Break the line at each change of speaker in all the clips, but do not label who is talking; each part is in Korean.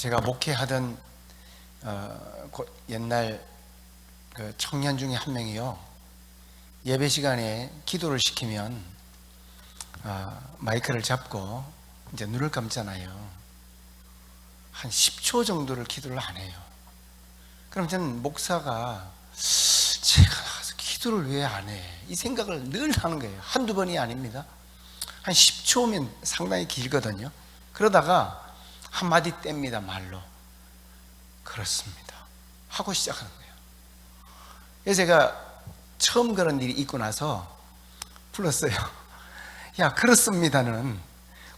제가 목회하던 옛날 그 청년 중에 한 명이요, 예배 시간에 기도를 시키면 마이크를 잡고 이제 눈을 감잖아요. 한 10초 정도를 기도를 안 해요. 그럼 저는 목사가 제가 나가서 기도를 왜 안 해? 이 생각을 늘 하는 거예요. 한두 번이 아닙니다. 한 10초면 상당히 길거든요. 그러다가 한마디 뗍니다. 말로 그렇습니다 하고 시작하는 거예요. 그래서 제가 처음 그런 일이 있고 나서 불렀어요. 야, 그렇습니다는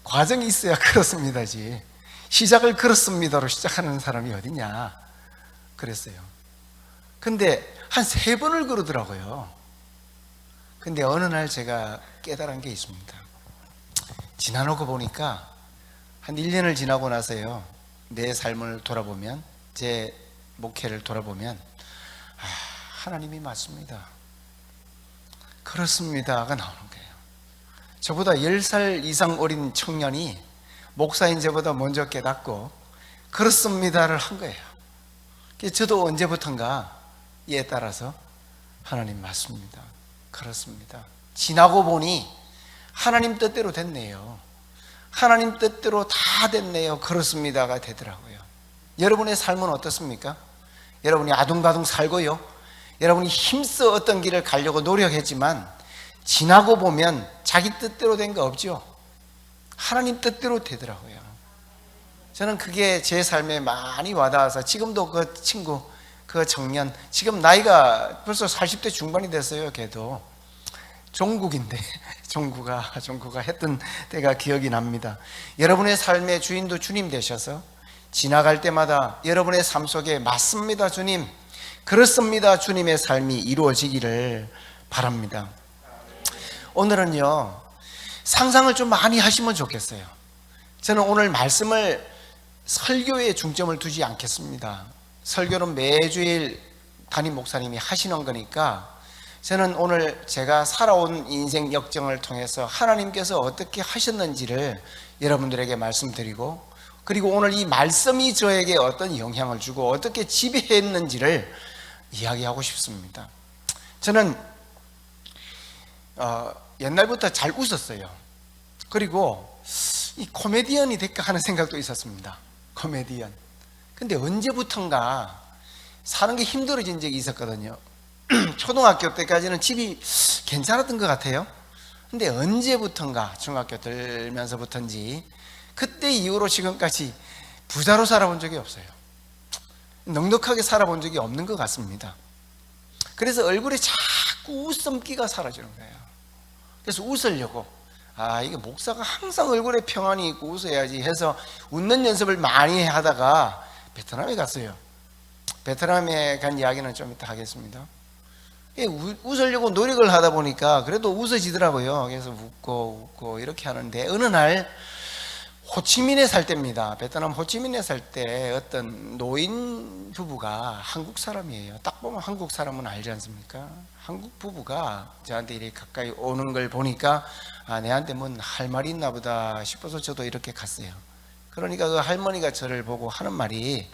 과정이 있어야 그렇습니다지, 시작을 그렇습니다로 시작하는 사람이 어디냐 그랬어요. 근데 한 3번을 그러더라고요. 근데 어느 날 제가 깨달은 게 있습니다. 지나놓고 보니까 한 1년을 지나고 나서요, 내 삶을 돌아보면, 제 목회를 돌아보면 하나님이 맞습니다, 그렇습니다가 나오는 거예요. 저보다 10살 이상 어린 청년이 목사인 저보다 먼저 깨닫고 그렇습니다를 한 거예요. 저도 언제부턴가 이에 따라서 하나님 맞습니다, 그렇습니다. 지나고 보니 하나님 뜻대로 됐네요. 하나님 뜻대로 다 됐네요. 그렇습니다가 되더라고요. 여러분의 삶은 어떻습니까? 여러분이 아둥바둥 살고요, 여러분이 힘써 어떤 길을 가려고 노력했지만 지나고 보면 자기 뜻대로 된 거 없죠? 하나님 뜻대로 되더라고요. 저는 그게 제 삶에 많이 와닿아서 지금도 그 친구, 그 청년, 지금 나이가 벌써 40대 중반이 됐어요. 걔도 종국인데 종구가 했던 때가 기억이 납니다. 여러분의 삶의 주인도 주님 되셔서 지나갈 때마다 여러분의 삶 속에 맞습니다 주님, 그렇습니다 주님의 삶이 이루어지기를 바랍니다. 오늘은요, 상상을 좀 많이 하시면 좋겠어요. 저는 오늘 말씀을 설교에 중점을 두지 않겠습니다. 설교는 매주일 담임 목사님이 하시는 거니까 저는 오늘 제가 살아온 인생 역정을 통해서 하나님께서 어떻게 하셨는지를 여러분들에게 말씀드리고, 그리고 오늘 이 말씀이 저에게 어떤 영향을 주고 어떻게 지배했는지를 이야기하고 싶습니다. 저는 옛날부터 잘 웃었어요. 그리고 이 코미디언이 될까 하는 생각도 있었습니다. 코미디언. 근데 언제부턴가 사는 게 힘들어진 적이 있었거든요. 초등학교 때까지는 집이 괜찮았던 것 같아요. 근데 언제부턴가 중학교 들면서부터인지 그때 이후로 지금까지 부자로 살아본 적이 없어요. 넉넉하게 살아본 적이 없는 것 같습니다. 그래서 얼굴에 자꾸 웃음기가 사라지는 거예요. 그래서 웃으려고, 이게 목사가 항상 얼굴에 평안이 있고 웃어야지 해서 웃는 연습을 많이 하다가 베트남에 갔어요. 베트남에 간 이야기는 좀 이따 하겠습니다. 웃으려고 노력을 하다 보니까 그래도 웃어지더라고요. 그래서 웃고 이렇게 하는데 어느 날 호치민에 살 때입니다. 베트남 호치민에 살 때 어떤 노인 부부가 한국 사람이에요. 딱 보면 한국 사람은 알지 않습니까? 한국 부부가 저한테 이렇게 가까이 오는 걸 보니까 내한테 뭔 할 말이 있나 보다 싶어서 저도 이렇게 갔어요. 그러니까 그 할머니가 저를 보고 하는 말이,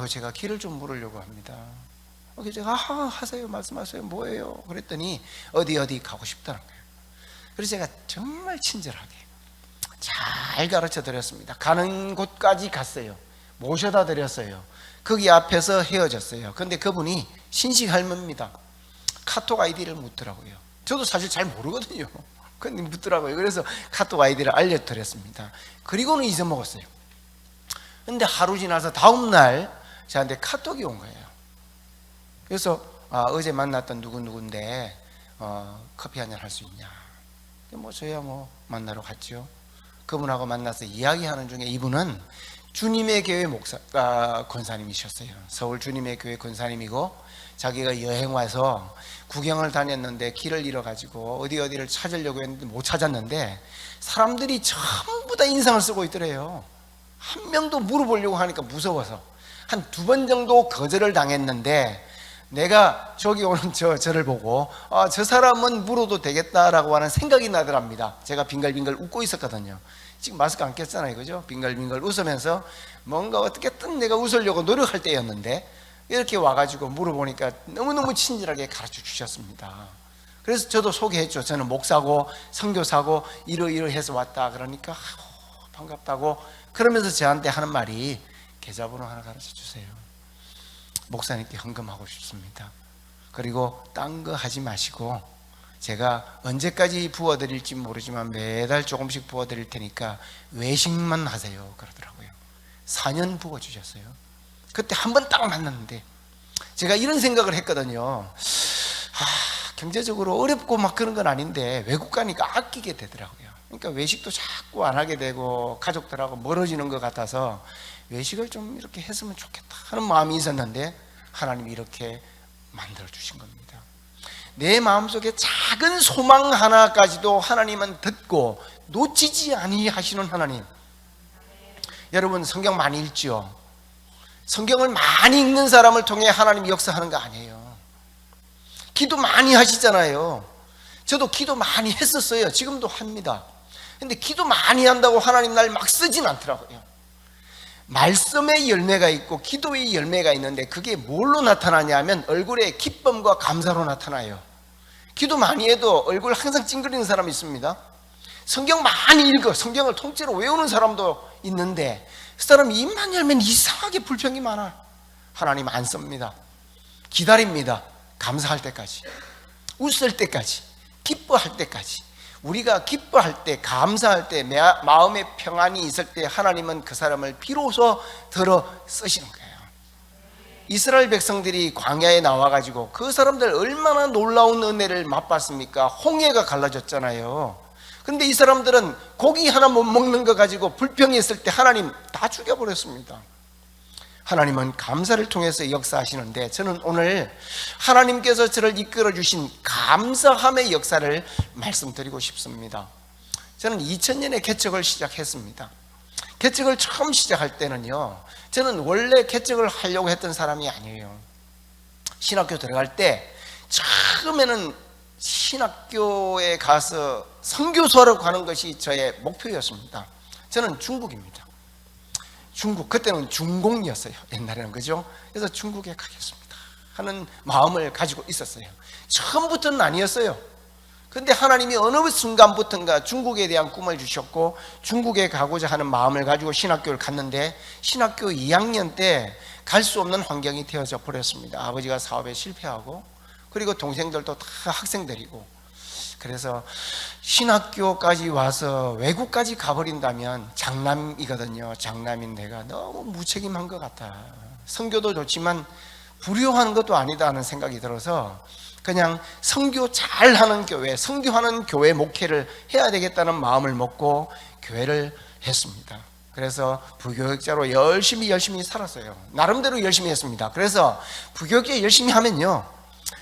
제가 길을 좀 물으려고 합니다. 그래서 제가 하세요, 말씀하세요, 뭐예요? 그랬더니 어디 가고 싶다는 거예요. 그래서 제가 정말 친절하게 잘 가르쳐 드렸습니다. 가는 곳까지 갔어요. 모셔다 드렸어요. 거기 앞에서 헤어졌어요. 근데 그분이 신식 할머니입니다. 카톡 아이디를 묻더라고요. 저도 사실 잘 모르거든요. 근데 묻더라고요. 그래서 카톡 아이디를 알려드렸습니다. 그리고는 잊어먹었어요. 근데 하루 지나서 다음날 저한테 카톡이 온 거예요. 그래서 어제 만났던 누구인데 커피 한잔 할 수 있냐. 저야 만나러 갔죠. 그분하고 만나서 이야기하는 중에 이분은 주님의 교회 권사님이셨어요. 서울 주님의 교회 권사님이고, 자기가 여행 와서 구경을 다녔는데 길을 잃어가지고 어디를 찾으려고 했는데 못 찾았는데 사람들이 전부 다 인상을 쓰고 있더래요. 한 명도 물어보려고 하니까 무서워서 한 2번 정도 거절을 당했는데, 내가 저기 오는 저를 보고 저 사람은 물어도 되겠다라고 하는 생각이 나더랍니다. 제가 빙글빙글 웃고 있었거든요. 지금 마스크 안 꼈잖아요, 그죠? 빙글빙글 웃으면서 뭔가 어떻게든 내가 웃으려고 노력할 때였는데 이렇게 와가지고 물어보니까 너무너무 친절하게 가르쳐 주셨습니다. 그래서 저도 소개했죠. 저는 목사고 선교사고 이러이러해서 왔다. 그러니까 반갑다고 그러면서 저한테 하는 말이 계좌번호 하나 가르쳐 주세요. 목사님께 헌금하고 싶습니다. 그리고 딴 거 하지 마시고 제가 언제까지 부어드릴지 모르지만 매달 조금씩 부어드릴 테니까 외식만 하세요. 그러더라고요. 4년 부어주셨어요. 그때 한 번 딱 만났는데 제가 이런 생각을 했거든요. 경제적으로 어렵고 막 그런 건 아닌데 외국 가니까 아끼게 되더라고요. 그러니까 외식도 자꾸 안 하게 되고 가족들하고 멀어지는 것 같아서 외식을 좀 이렇게 했으면 좋겠다 하는 마음이 있었는데 하나님이 이렇게 만들어 주신 겁니다. 내 마음속에 작은 소망 하나까지도 하나님은 듣고 놓치지 아니하시는 하나님. 여러분 성경 많이 읽죠? 성경을 많이 읽는 사람을 통해 하나님이 역사하는 거 아니에요. 기도 많이 하시잖아요. 저도 기도 많이 했었어요. 지금도 합니다. 근데 기도 많이 한다고 하나님 날 막 쓰진 않더라고요. 말씀의 열매가 있고 기도의 열매가 있는데 그게 뭘로 나타나냐면 얼굴에 기쁨과 감사로 나타나요. 기도 많이 해도 얼굴 항상 찡그리는 사람이 있습니다. 성경 많이 읽어 성경을 통째로 외우는 사람도 있는데 그 사람 입만 열면 이상하게 불평이 많아. 하나님 안 씁니다. 기다립니다. 감사할 때까지, 웃을 때까지, 기뻐할 때까지. 우리가 기뻐할 때, 감사할 때, 마음의 평안이 있을 때 하나님은 그 사람을 비로소 들어 쓰시는 거예요. 이스라엘 백성들이 광야에 나와가지고 그 사람들 얼마나 놀라운 은혜를 맛봤습니까? 홍해가 갈라졌잖아요. 그런데 이 사람들은 고기 하나 못 먹는 거 가지고 불평했을 때 하나님 다 죽여버렸습니다. 하나님은 감사를 통해서 역사하시는데 저는 오늘 하나님께서 저를 이끌어 주신 감사함의 역사를 말씀드리고 싶습니다. 저는 2000년에 개척을 시작했습니다. 개척을 처음 시작할 때는요, 저는 원래 개척을 하려고 했던 사람이 아니에요. 신학교 들어갈 때 처음에는 신학교에 가서 선교사로 가는 것이 저의 목표였습니다. 저는 중국입니다. 중국, 그때는 중공이었어요. 옛날에는, 그죠? 그래서 중국에 가겠습니다 하는 마음을 가지고 있었어요. 처음부터는 아니었어요. 근데 하나님이 어느 순간부터인가 중국에 대한 꿈을 주셨고 중국에 가고자 하는 마음을 가지고 신학교를 갔는데 신학교 2학년 때 갈 수 없는 환경이 되어져 버렸습니다. 아버지가 사업에 실패하고 그리고 동생들도 다 학생들이고, 그래서 신학교까지 와서 외국까지 가버린다면 장남이거든요. 장남인 내가 너무 무책임한 것 같아. 선교도 좋지만 불효하는 것도 아니다 하는 생각이 들어서 그냥 선교 잘하는 교회, 선교하는 교회 목회를 해야 되겠다는 마음을 먹고 교회를 했습니다. 그래서 부교육자로 열심히 살았어요. 나름대로 열심히 했습니다. 그래서 부교육자 열심히 하면요,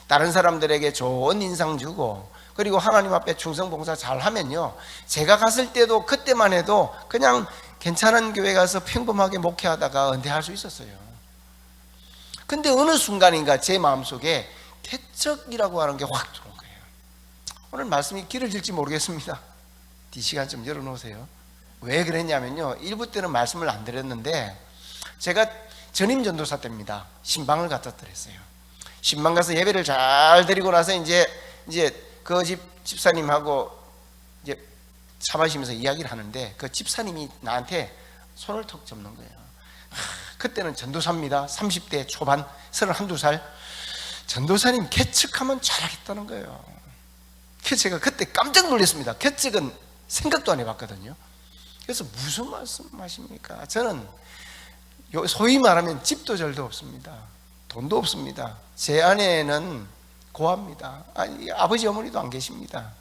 다른 사람들에게 좋은 인상 주고 그리고 하나님 앞에 충성봉사 잘 하면요, 제가 갔을 때도 그때만 해도 그냥 괜찮은 교회 가서 평범하게 목회하다가 은퇴할 수 있었어요. 근데 어느 순간인가 제 마음속에 개척이라고 하는 게 확 들어온 거예요. 오늘 말씀이 길어질지 모르겠습니다. D시간 좀 열어놓으세요. 왜 그랬냐면요, 1부 때는 말씀을 안 드렸는데 제가 전임 전도사 때입니다. 신방을 갖다 드렸어요. 신방 가서 예배를 잘 드리고 나서 이제 그 집사님하고 이제 차 마시면서 이야기를 하는데 그 집사님이 나한테 손을 턱 접는 거예요. 그때는 전도사입니다. 30대 초반, 32살. 전도사님 개척하면 잘하겠다는 거예요. 그래서 제가 그때 깜짝 놀랐습니다. 개척은 생각도 안 해봤거든요. 그래서 무슨 말씀하십니까? 저는 소위 말하면 집도 절도 없습니다. 돈도 없습니다. 제 아내는 고아입니다. 아버지 어머니도 안 계십니다.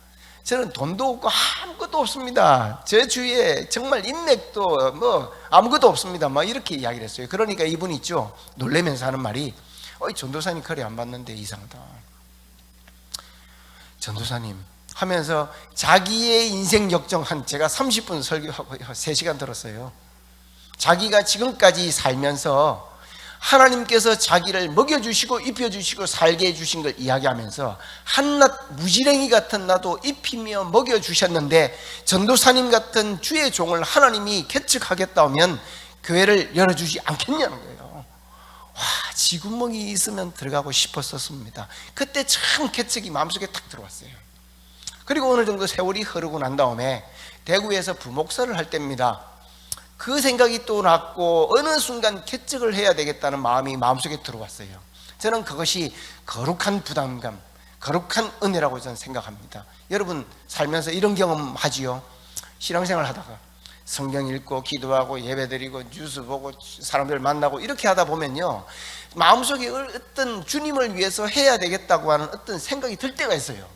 저는 돈도 없고 아무것도 없습니다. 제 주위에 정말 인맥도 뭐 아무것도 없습니다. 막 이렇게 이야기를 했어요. 그러니까 이분이 있죠, 놀래면서 하는 말이, 전도사님 거래 안 받는데 이상하다. 전도사님 하면서 자기의 인생 역정, 제가 30분 설교하고 3시간 들었어요. 자기가 지금까지 살면서 하나님께서 자기를 먹여주시고 입혀주시고 살게 해주신 걸 이야기하면서 한낱 무지랭이 같은 나도 입히며 먹여주셨는데 전도사님 같은 주의 종을 하나님이 개척하겠다 하면 교회를 열어주지 않겠냐는 거예요. 와, 지구멍이 있으면 들어가고 싶었었습니다. 그때 참 개척이 마음속에 탁 들어왔어요. 그리고 어느 정도 세월이 흐르고 난 다음에 대구에서 부목사를 할 때입니다. 그 생각이 또 났고 어느 순간 개척을 해야 되겠다는 마음이 마음속에 들어왔어요. 저는 그것이 거룩한 부담감, 거룩한 은혜라고 저는 생각합니다. 여러분 살면서 이런 경험 하지요? 신앙생활 하다가 성경 읽고 기도하고 예배드리고 뉴스 보고 사람들 만나고 이렇게 하다 보면요, 마음속에 어떤 주님을 위해서 해야 되겠다고 하는 어떤 생각이 들 때가 있어요.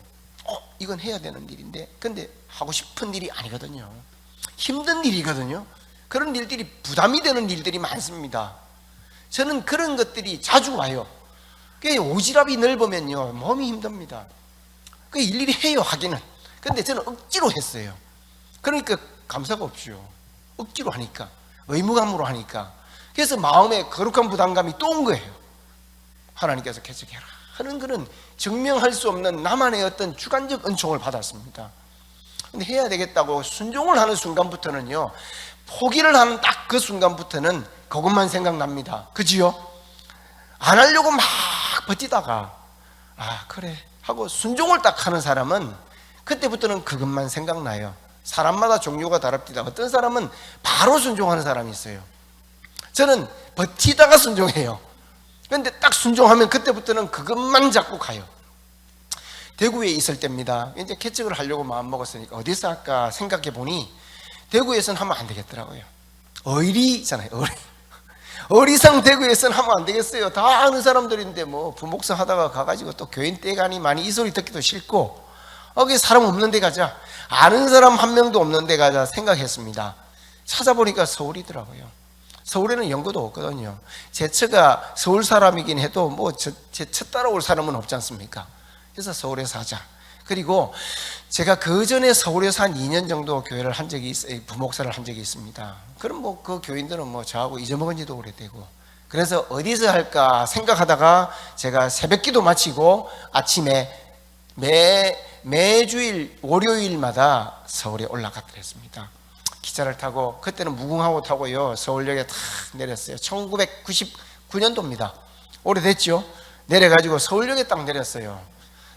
이건 해야 되는 일인데, 근데 하고 싶은 일이 아니거든요. 힘든 일이거든요. 그런 일들이 부담이 되는 일들이 많습니다. 저는 그런 것들이 자주 와요. 오지랖이 넓으면요 몸이 힘듭니다. 일일이 해요, 하기는. 근데 저는 억지로 했어요. 그러니까 감사가 없죠. 억지로 하니까, 의무감으로 하니까. 그래서 마음에 거룩한 부담감이 또 온 거예요. 하나님께서 개척해라 하는 것은 증명할 수 없는 나만의 어떤 주관적 은총을 받았습니다. 근데 해야 되겠다고 순종을 하는 순간부터는요, 포기를 하는 딱 그 순간부터는 그것만 생각납니다. 그지요? 안 하려고 막 버티다가 그래 하고 순종을 딱 하는 사람은 그때부터는 그것만 생각나요. 사람마다 종류가 다릅니다. 어떤 사람은 바로 순종하는 사람이 있어요. 저는 버티다가 순종해요. 그런데 딱 순종하면 그때부터는 그것만 잡고 가요. 대구에 있을 때입니다. 이제 개척을 하려고 마음먹었으니까 어디서 할까 생각해 보니 대구에서는 하면 안 되겠더라고요. 의리잖아요. 어리상 대구에서는 하면 안 되겠어요. 다 아는 사람들인데 뭐 부목사 하다가 가가지고 또 교인 떼가니 많이 이 소리 듣기도 싫고, 거기 사람 없는 데 가자, 아는 사람 한 명도 없는 데 가자 생각했습니다. 찾아보니까 서울이더라고요. 서울에는 연고도 없거든요. 제 처가 서울 사람이긴 해도 뭐 제 처 따라올 사람은 없지 않습니까? 그래서 서울에서 하자. 그리고 제가 그 전에 서울에서 한 2년 정도 교회를 한 적이 있어요. 부목사를 한 적이 있습니다. 그럼 뭐 그 교인들은 뭐 저하고 잊어먹은 지도 오래되고, 그래서 어디서 할까 생각하다가 제가 새벽기도 마치고 아침에 매주일 월요일마다 서울에 올라갔더랬습니다. 기차를 타고, 그때는 무궁화호 타고요 서울역에 탁 내렸어요. 1999년도입니다. 오래됐죠. 내려가지고 서울역에 딱 내렸어요.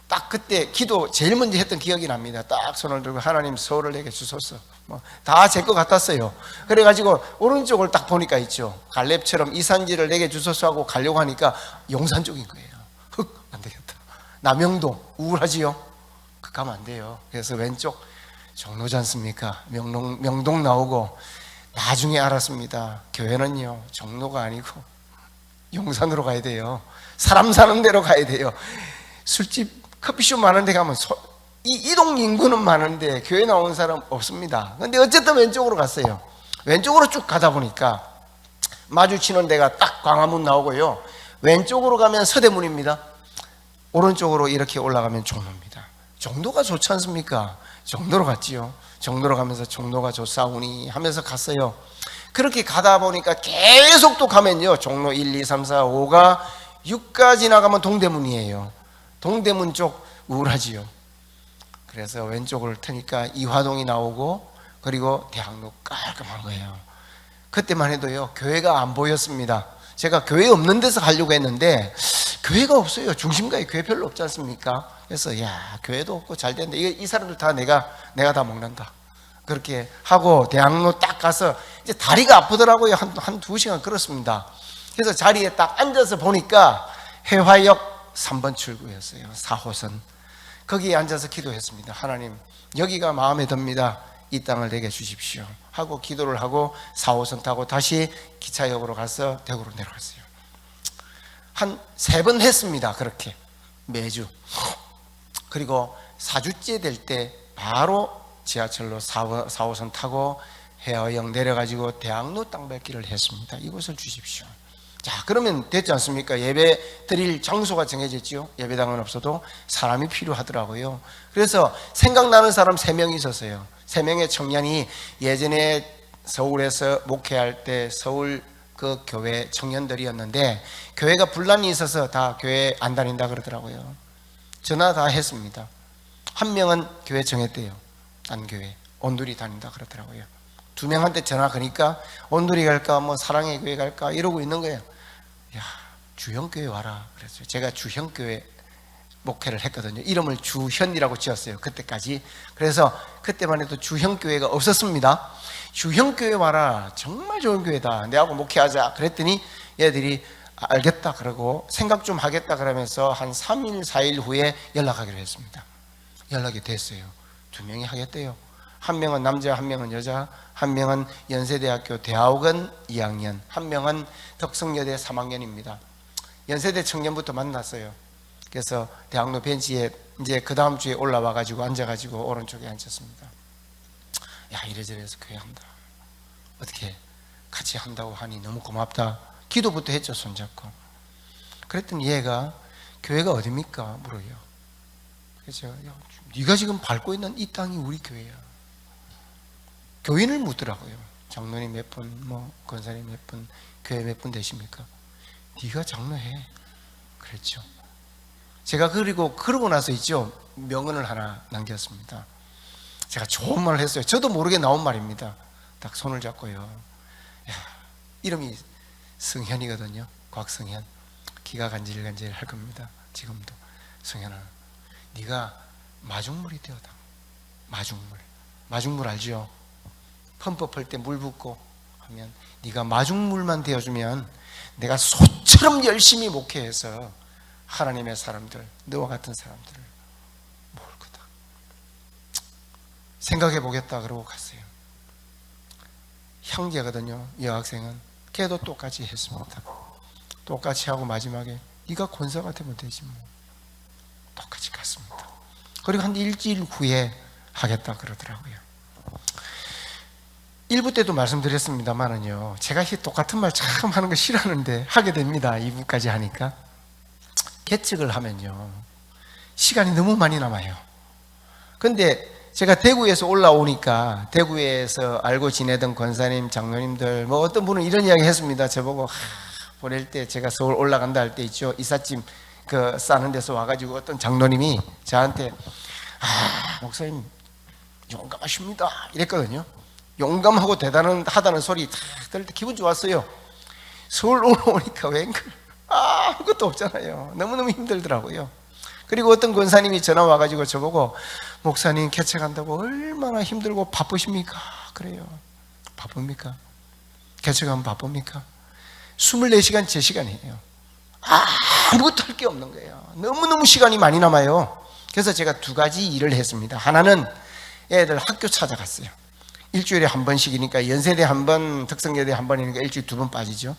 딱 그때 기도 제일 먼저 했던 기억이 납니다. 딱 손을 들고 하나님 서울을 내게 주소서, 다 제 것 같았어요. 그래가지고 오른쪽을 딱 보니까 있죠, 갈렙처럼 이 산지를 내게 주소서 하고 가려고 하니까 용산 쪽인 거예요. 안 되겠다. 남영동 우울하지요. 가면 안 돼요. 그래서 왼쪽 종로지 않습니까? 명동 나오고, 나중에 알았습니다. 교회는요 종로가 아니고 용산으로 가야 돼요. 사람 사는 데로 가야 돼요. 술집 커피숍 많은 데 가면 이동 인구는 많은데 교회 나오는 사람 없습니다. 근데 어쨌든 왼쪽으로 갔어요. 왼쪽으로 쭉 가다 보니까 마주치는 데가 딱 광화문 나오고요, 왼쪽으로 가면 서대문입니다. 오른쪽으로 이렇게 올라가면 종로입니다. 종로가 좋지 않습니까? 종로로 갔지요. 종로로 가면서 종로가 좋사오니 하면서 갔어요. 그렇게 가다 보니까 계속 또 가면요, 종로 1, 2, 3, 4, 5가 6가 지나가면 동대문이에요. 동대문 쪽 우울하지요. 그래서 왼쪽을 트니까 이화동이 나오고, 그리고 대학로 깔끔한 거예요. 그때만 해도요 교회가 안 보였습니다. 제가 교회 없는 데서 가려고 했는데 교회가 없어요. 중심가에 교회 별로 없지 않습니까? 그래서 교회도 없고 잘 됐는데 이 사람들 다 내가 다 먹는다, 그렇게 하고 대학로 딱 가서 이제 다리가 아프더라고요. 한 2시간 걸었습니다. 그래서 자리에 딱 앉아서 보니까 해화역 3번 출구였어요. 4호선. 거기에 앉아서 기도했습니다. 하나님, 여기가 마음에 듭니다. 이 땅을 내게 주십시오 하고 기도를 하고 4호선 타고 다시 기차역으로 가서 대구로 내려갔어요. 한 3번 했습니다. 그렇게 매주. 그리고 4주째 될 때 바로 지하철로 4호선 타고 해화역 내려가지고 대학로 땅밟기를 했습니다. 이곳을 주십시오. 자, 그러면 됐지 않습니까? 예배 드릴 장소가 정해졌지요. 예배당은 없어도 사람이 필요하더라고요. 그래서 생각나는 사람 3명이 있었어요. 3명의 청년이 예전에 서울에서 목회할 때 서울 그 교회 청년들이었는데, 교회가 분란이 있어서 다 교회 안 다닌다 그러더라고요. 전화 다 했습니다. 한 명은 교회 정했대요. 딴 교회 온누리 다닌다 그러더라고요. 두 명한테 전화 거니까 온누리 갈까 뭐 사랑의 교회 갈까 이러고 있는 거예요. 야, 주형교회 와라 그랬어요. 제가 주형교회 목회를 했거든요. 이름을 주현이라고 지었어요. 그때까지. 그래서 그때만 해도 주형교회가 없었습니다. 주형교회 와라. 정말 좋은 교회다. 내하고 목회하자. 그랬더니 얘들이 알겠다 그러고 생각 좀 하겠다 그러면서 한 3일 4일 후에 연락하기로 했습니다. 연락이 됐어요. 두 명이 하겠대요. 한 명은 남자, 한 명은 여자, 한 명은 연세대학교 대학원 2학년, 한 명은 덕성여대 3학년입니다. 연세대 청년부터 만났어요. 그래서 대학로 벤치에 이제 그 다음 주에 올라와 가지고 앉아가지고 오른쪽에 앉았습니다. 야, 이래저래 해서 교회 한다. 어떻게 같이 한다고 하니 너무 고맙다. 기도부터 했죠, 손잡고. 그랬더니 얘가 교회가 어디입니까? 물어요. 그래서 제가 네가 지금 밟고 있는 이 땅이 우리 교회야. 교인을 묻더라고요. 장로님 몇 분, 뭐 권사님 몇 분, 교회 몇 분 되십니까? 네가 장로해. 그랬죠. 제가 그러고 나서 있죠, 명언을 하나 남겼습니다. 제가 좋은 말을 했어요. 저도 모르게 나온 말입니다. 딱 손을 잡고요. 야, 이름이 성현이거든요. 곽성현. 기가 간질간질 할 겁니다. 지금도. 성현아, 네가 마중물이 되어다. 마중물 알죠? 펌프할 때 물 붓고 하면 네가 마중물만 되어주면 내가 소처럼 열심히 목회해서 하나님의 사람들, 너와 같은 사람들을 모을 거다. 생각해 보겠다 그러고 갔어요. 형제거든요. 여학생은. 걔도 똑같이 했습니다. 똑같이 하고 마지막에 네가 권사가 되면 되지 뭐. 똑같이 갔습니다. 그리고 한 일주일 후에 하겠다 그러더라고요. 1부 때도 말씀드렸습니다만은요, 제가 똑같은 말 참 하는 거 싫어하는데 하게 됩니다. 2부까지 하니까. 개척을 하면요, 시간이 너무 많이 남아요. 근데 제가 대구에서 올라오니까 대구에서 알고 지내던 권사님, 장로님들, 뭐 어떤 분은 이런 이야기 했습니다. 저보고 보낼 때 제가 서울 올라간다 할 때 있죠, 이삿짐 그 싸는 데서 와가지고 어떤 장로님이 저한테 목사님 용감하십니다 이랬거든요. 용감하고 대단하다는 소리 딱 들을 때 기분 좋았어요. 서울 올라오니까 웬걸 아무것도 없잖아요. 너무너무 힘들더라고요. 그리고 어떤 권사님이 전화 와가지고 저보고 목사님 개척한다고 얼마나 힘들고 바쁘십니까? 그래요. 바쁩니까? 개척하면 바쁩니까? 24시간 제 시간이에요. 아무것도 할 게 없는 거예요. 너무너무 시간이 많이 남아요. 그래서 제가 두 가지 일을 했습니다. 하나는 애들 학교 찾아갔어요. 일주일에 한 번씩이니까 연세대 한 번, 덕성여대 한 번이니까 일주일에 2번 빠지죠.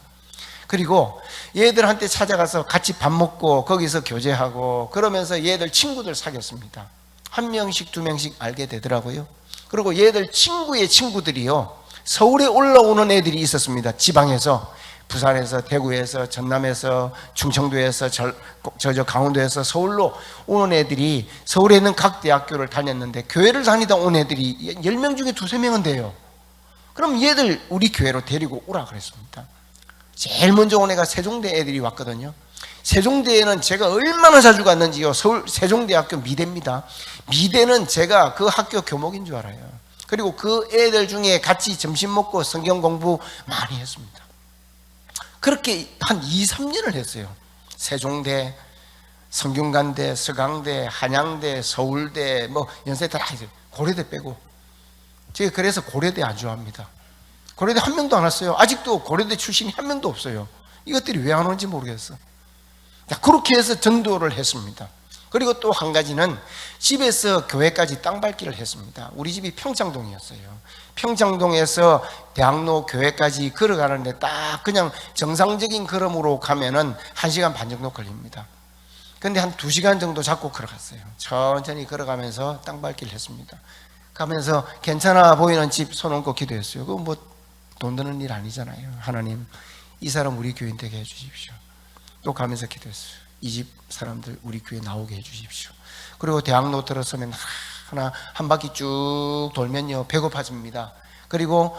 그리고 얘들한테 찾아가서 같이 밥 먹고 거기서 교제하고 그러면서 얘들 친구들 사귀었습니다. 한 명씩 두 명씩 알게 되더라고요. 그리고 얘들 친구의 친구들이요, 서울에 올라오는 애들이 있었습니다. 지방에서, 부산에서, 대구에서, 전남에서, 충청도에서, 저 강원도에서 서울로 오는 애들이 서울에 있는 각 대학교를 다녔는데 교회를 다니다 온 애들이 10명 중에 2~3명은 돼요. 그럼 얘들 우리 교회로 데리고 오라 그랬습니다. 제일 먼저 온 애가 세종대 애들이 왔거든요. 세종대에는 제가 얼마나 자주 갔는지요. 서울 세종대학교 미대입니다. 미대는 제가 그 학교 교목인 줄 알아요. 그리고 그 애들 중에 같이 점심 먹고 성경 공부 많이 했습니다. 그렇게 한 2~3년을 했어요. 세종대, 성균관대, 서강대, 한양대, 서울대, 뭐 연세대 다 했어요. 고려대 빼고. 제가 그래서 고려대 안 좋아합니다. 고려대 한 명도 안 왔어요. 아직도 고려대 출신이 한 명도 없어요. 이것들이 왜 안 오는지 모르겠어. 그렇게 해서 전도를 했습니다. 그리고 또 한 가지는 집에서 교회까지 땅 밟기를 했습니다. 우리 집이 평창동이었어요. 평창동에서 대학로 교회까지 걸어가는데 딱 그냥 정상적인 걸음으로 가면은 1시간 반 정도 걸립니다. 근데 한 2시간 정도 잡고 걸어갔어요. 천천히 걸어가면서 땅 밟기를 했습니다. 가면서 괜찮아 보이는 집 손 얹고 기도했어요. 그거 뭐 돈 드는 일 아니잖아요. 하나님, 이 사람 우리 교인 되게 해주십시오. 또 가면서 기도했어요. 이 집 사람들 우리 교회 나오게 해주십시오. 그리고 대학로 들어서면 하나 한 바퀴 쭉 돌면요 배고파집니다. 그리고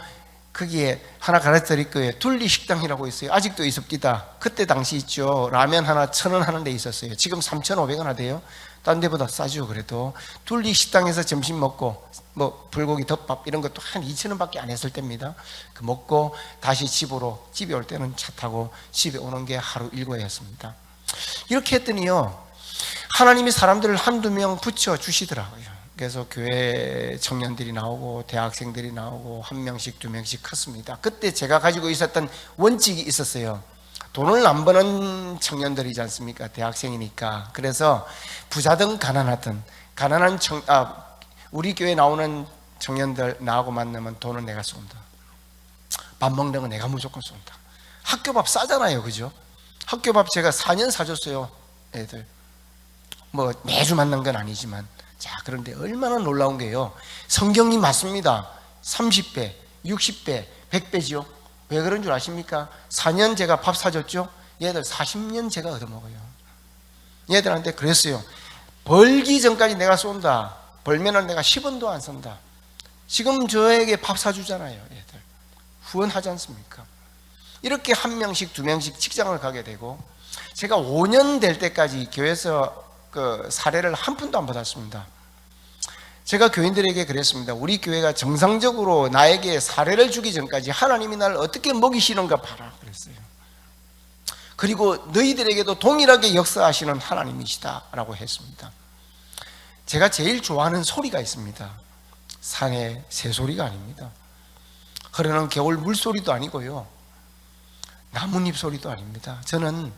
거기에 하나 가르쳐 드릴 거예요. 둘리식당이라고 있어요. 아직도 있습니다. 그때 당시 있죠. 라면 하나 1,000원 하는 데 있었어요. 지금 3,500원 하대요. 딴 데보다 싸죠. 그래도 둘리식당에서 점심 먹고 뭐 불고기 덮밥 이런 것도 한 2,000원밖에 안 했을 때입니다. 그 먹고 다시 집에 올 때는 차 타고 집에 오는 게 하루 일과였습니다. 이렇게 했더니요, 하나님이 사람들을 한두 명 붙여 주시더라고요. 그래서 교회 청년들이 나오고 대학생들이 나오고 한 명씩 두 명씩 컸습니다. 그때 제가 가지고 있었던 원칙이 있었어요. 돈을 안 버는 청년들이지 않습니까? 대학생이니까. 그래서 부자든 가난하든 우리 교회 나오는 청년들 나하고 만나면 돈은 내가 쏜다. 밥 먹는 건 내가 무조건 쏜다. 학교밥 싸잖아요, 그죠? 학교밥 제가 4년 사줬어요, 애들. 뭐 매주 만난 건 아니지만. 자, 그런데 얼마나 놀라운 게요, 성경이 맞습니다. 30배, 60배, 100배지요. 왜 그런 줄 아십니까? 4년 제가 밥 사줬죠. 얘들 40년 제가 얻어먹어요. 얘들한테 그랬어요. 벌기 전까지 내가 쏜다. 벌면은 내가 10원도 안 쓴다. 지금 저에게 밥 사주잖아요. 얘들 후원하지 않습니까? 이렇게 한 명씩 두 명씩 직장을 가게 되고, 제가 5년 될 때까지 교회에서 그 사례를 한 푼도 안 받았습니다. 제가 교인들에게 그랬습니다. 우리 교회가 정상적으로 나에게 사례를 주기 전까지 하나님이 나를 어떻게 먹이시는가 봐라 그랬어요. 그리고 너희들에게도 동일하게 역사하시는 하나님이시다 라고 했습니다. 제가 제일 좋아하는 소리가 있습니다. 산의 새소리가 아닙니다. 흐르는 겨울 물소리도 아니고요, 나뭇잎 소리도 아닙니다. 저는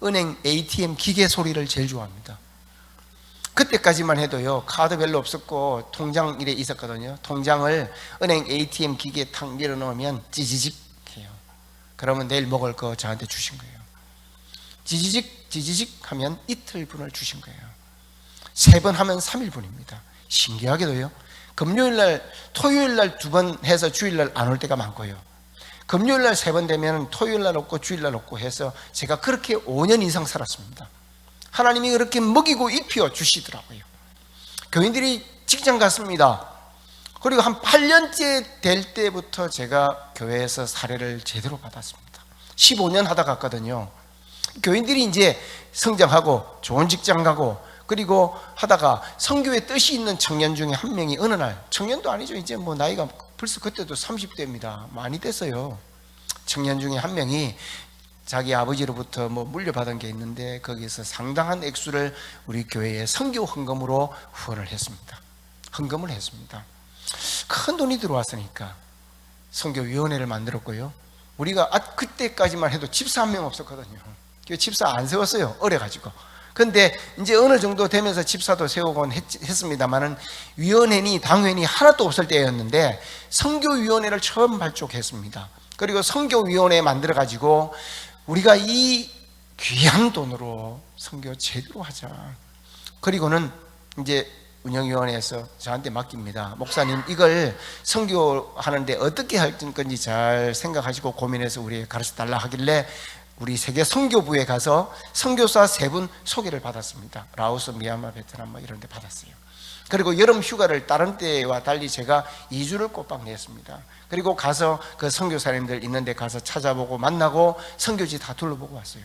은행 ATM 기계 소리를 제일 좋아합니다. 그때까지만 해도요, 카드 별로 없었고 통장 이래 있었거든요. 통장을 은행 ATM 기계에 탁 밀어넣으면 찌지직 해요. 그러면 내일 먹을 거 저한테 주신 거예요. 지지직 지지직 하면 이틀분을 주신 거예요. 3번 하면 3일분입니다. 신기하게도요, 금요일날 토요일날 2번 해서 주일날 안 올 때가 많고요, 금요일날 3번 되면 토요일날 없고 주일날 없고 해서 제가 그렇게 5년 이상 살았습니다. 하나님이 그렇게 먹이고 입혀 주시더라고요. 교인들이 직장 갔습니다. 그리고 한 8년째 될 때부터 제가 교회에서 사례를 제대로 받았습니다. 15년 하다 갔거든요. 교인들이 이제 성장하고 좋은 직장 가고, 그리고 하다가 선교의 뜻이 있는 청년 중에 한 명이 어느 날, 청년도 아니죠, 이제 뭐 나이가 벌써 그때도 30대입니다. 많이 됐어요. 청년 중에 한 명이 자기 아버지로부터 뭐 물려받은 게 있는데 거기에서 상당한 액수를 우리 교회에 선교 헌금으로 후원을 했습니다. 헌금을 했습니다. 큰 돈이 들어왔으니까 선교위원회를 만들었고요. 우리가 그때까지만 해도 집사 한 명 없었거든요. 집사 안 세웠어요, 어려가지고. 근데 이제 어느 정도 되면서 집사도 세우곤 했습니다만은 위원회니 당회니 하나도 없을 때였는데 선교위원회를 처음 발족했습니다. 그리고 선교위원회 만들어 가지고 우리가 이 귀한 돈으로 선교 제대로 하자. 그리고는 이제 운영위원회에서 저한테 맡깁니다. 목사님, 이걸 선교하는데 어떻게 할 건지 잘 생각하시고 고민해서 우리에게 가르쳐 달라 하길래 우리 세계 선교부에 가서 선교사 3분 소개를 받았습니다. 라오스, 미얀마, 베트남 뭐 이런 데 받았어요. 그리고 여름 휴가를 다른 때와 달리 제가 2주를 꼬박 냈습니다. 그리고 가서 그 선교사님들 있는 데 가서 찾아보고 만나고 선교지 다 둘러보고 왔어요.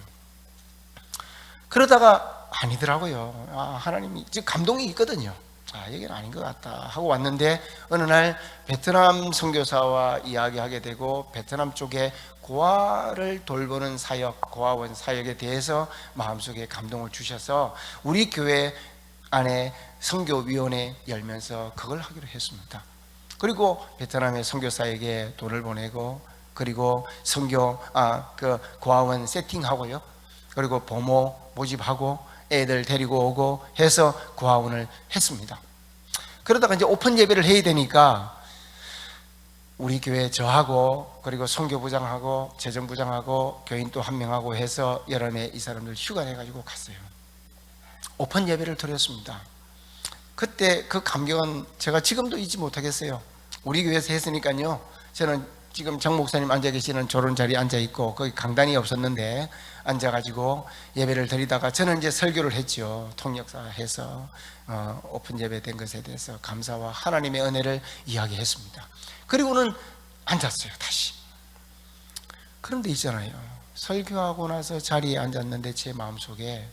그러다가 아니더라고요. 하나님이 지금 감동이 있거든요. 여기는 아닌 것 같다 하고 왔는데, 어느 날 베트남 선교사와 이야기하게 되고 베트남 쪽에 고아를 돌보는 사역, 고아원 사역에 대해서 마음속에 감동을 주셔서 우리 교회 안에 선교위원회 열면서 그걸 하기로 했습니다. 그리고 베트남의 선교사에게 돈을 보내고, 그리고 그 고아원 세팅하고요, 그리고 보모 모집하고 애들 데리고 오고 해서 고아원을 했습니다. 그러다가 이제 오픈 예배를 해야 되니까 우리 교회 저하고 그리고 선교부장하고 재정부장하고 교인 또 한 명하고 해서 여름에 이 사람들 휴가 내가지고 갔어요. 오픈 예배를 드렸습니다. 그때 그 감격은 제가 지금도 잊지 못하겠어요. 우리 교회에서 했으니까요, 저는 지금 정 목사님 앉아 계시는 저런 자리에 앉아 있고 거기 강단이 없었는데 앉아가지고 예배를 드리다가 저는 이제 설교를 했죠. 통역사 해서 오픈 예배 된 것에 대해서 감사와 하나님의 은혜를 이야기했습니다. 그리고는 앉았어요. 다시. 그런데 있잖아요, 설교하고 나서 자리에 앉았는데 제 마음속에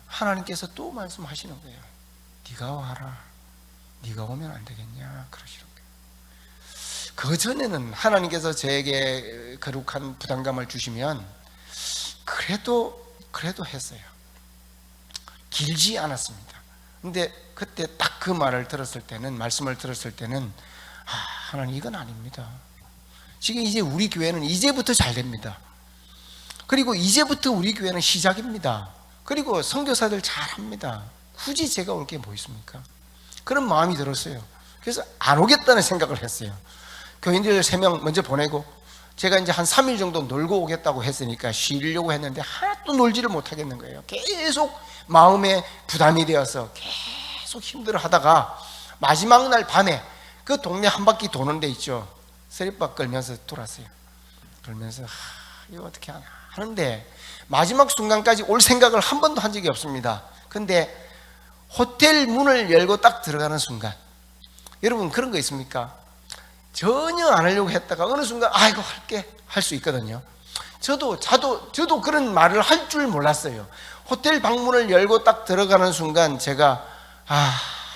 하나님께서 또 말씀하시는 거예요. 네가 와라. 네가 오면 안 되겠냐 그러시는 거예요. 그 전에는 하나님께서 저에게 거룩한 부담감을 주시면 그래도 했어요. 길지 않았습니다. 근데 그때 딱 그 말을 들었을 때는, 말씀을 들었을 때는 하나님 이건 아닙니다. 지금 이제 우리 교회는 이제부터 잘 됩니다. 그리고 이제부터 우리 교회는 시작입니다. 그리고 선교사들 잘합니다. 굳이 제가 올 게 뭐 있습니까? 그런 마음이 들었어요. 그래서 안 오겠다는 생각을 했어요. 교인들 3명 먼저 보내고 제가 이제 한 3일 정도 놀고 오겠다고 했으니까 쉬려고 했는데 하나도 놀지를 못하겠는 거예요. 계속 마음에 부담이 되어서 계속 힘들어 하다가 마지막 날 밤에 그 동네 한 바퀴 도는 데 있죠. 서립박 걸면서 돌았어요. 그러면서 이거 어떻게 하나 하는데 마지막 순간까지 올 생각을 한 번도 한 적이 없습니다. 근데 호텔 문을 열고 딱 들어가는 순간, 여러분 그런 거 있습니까? 전혀 안 하려고 했다가 어느 순간 이거 할게 할 수 있거든요. 저도 그런 말을 할 줄 몰랐어요. 호텔 방문을 열고 딱 들어가는 순간 제가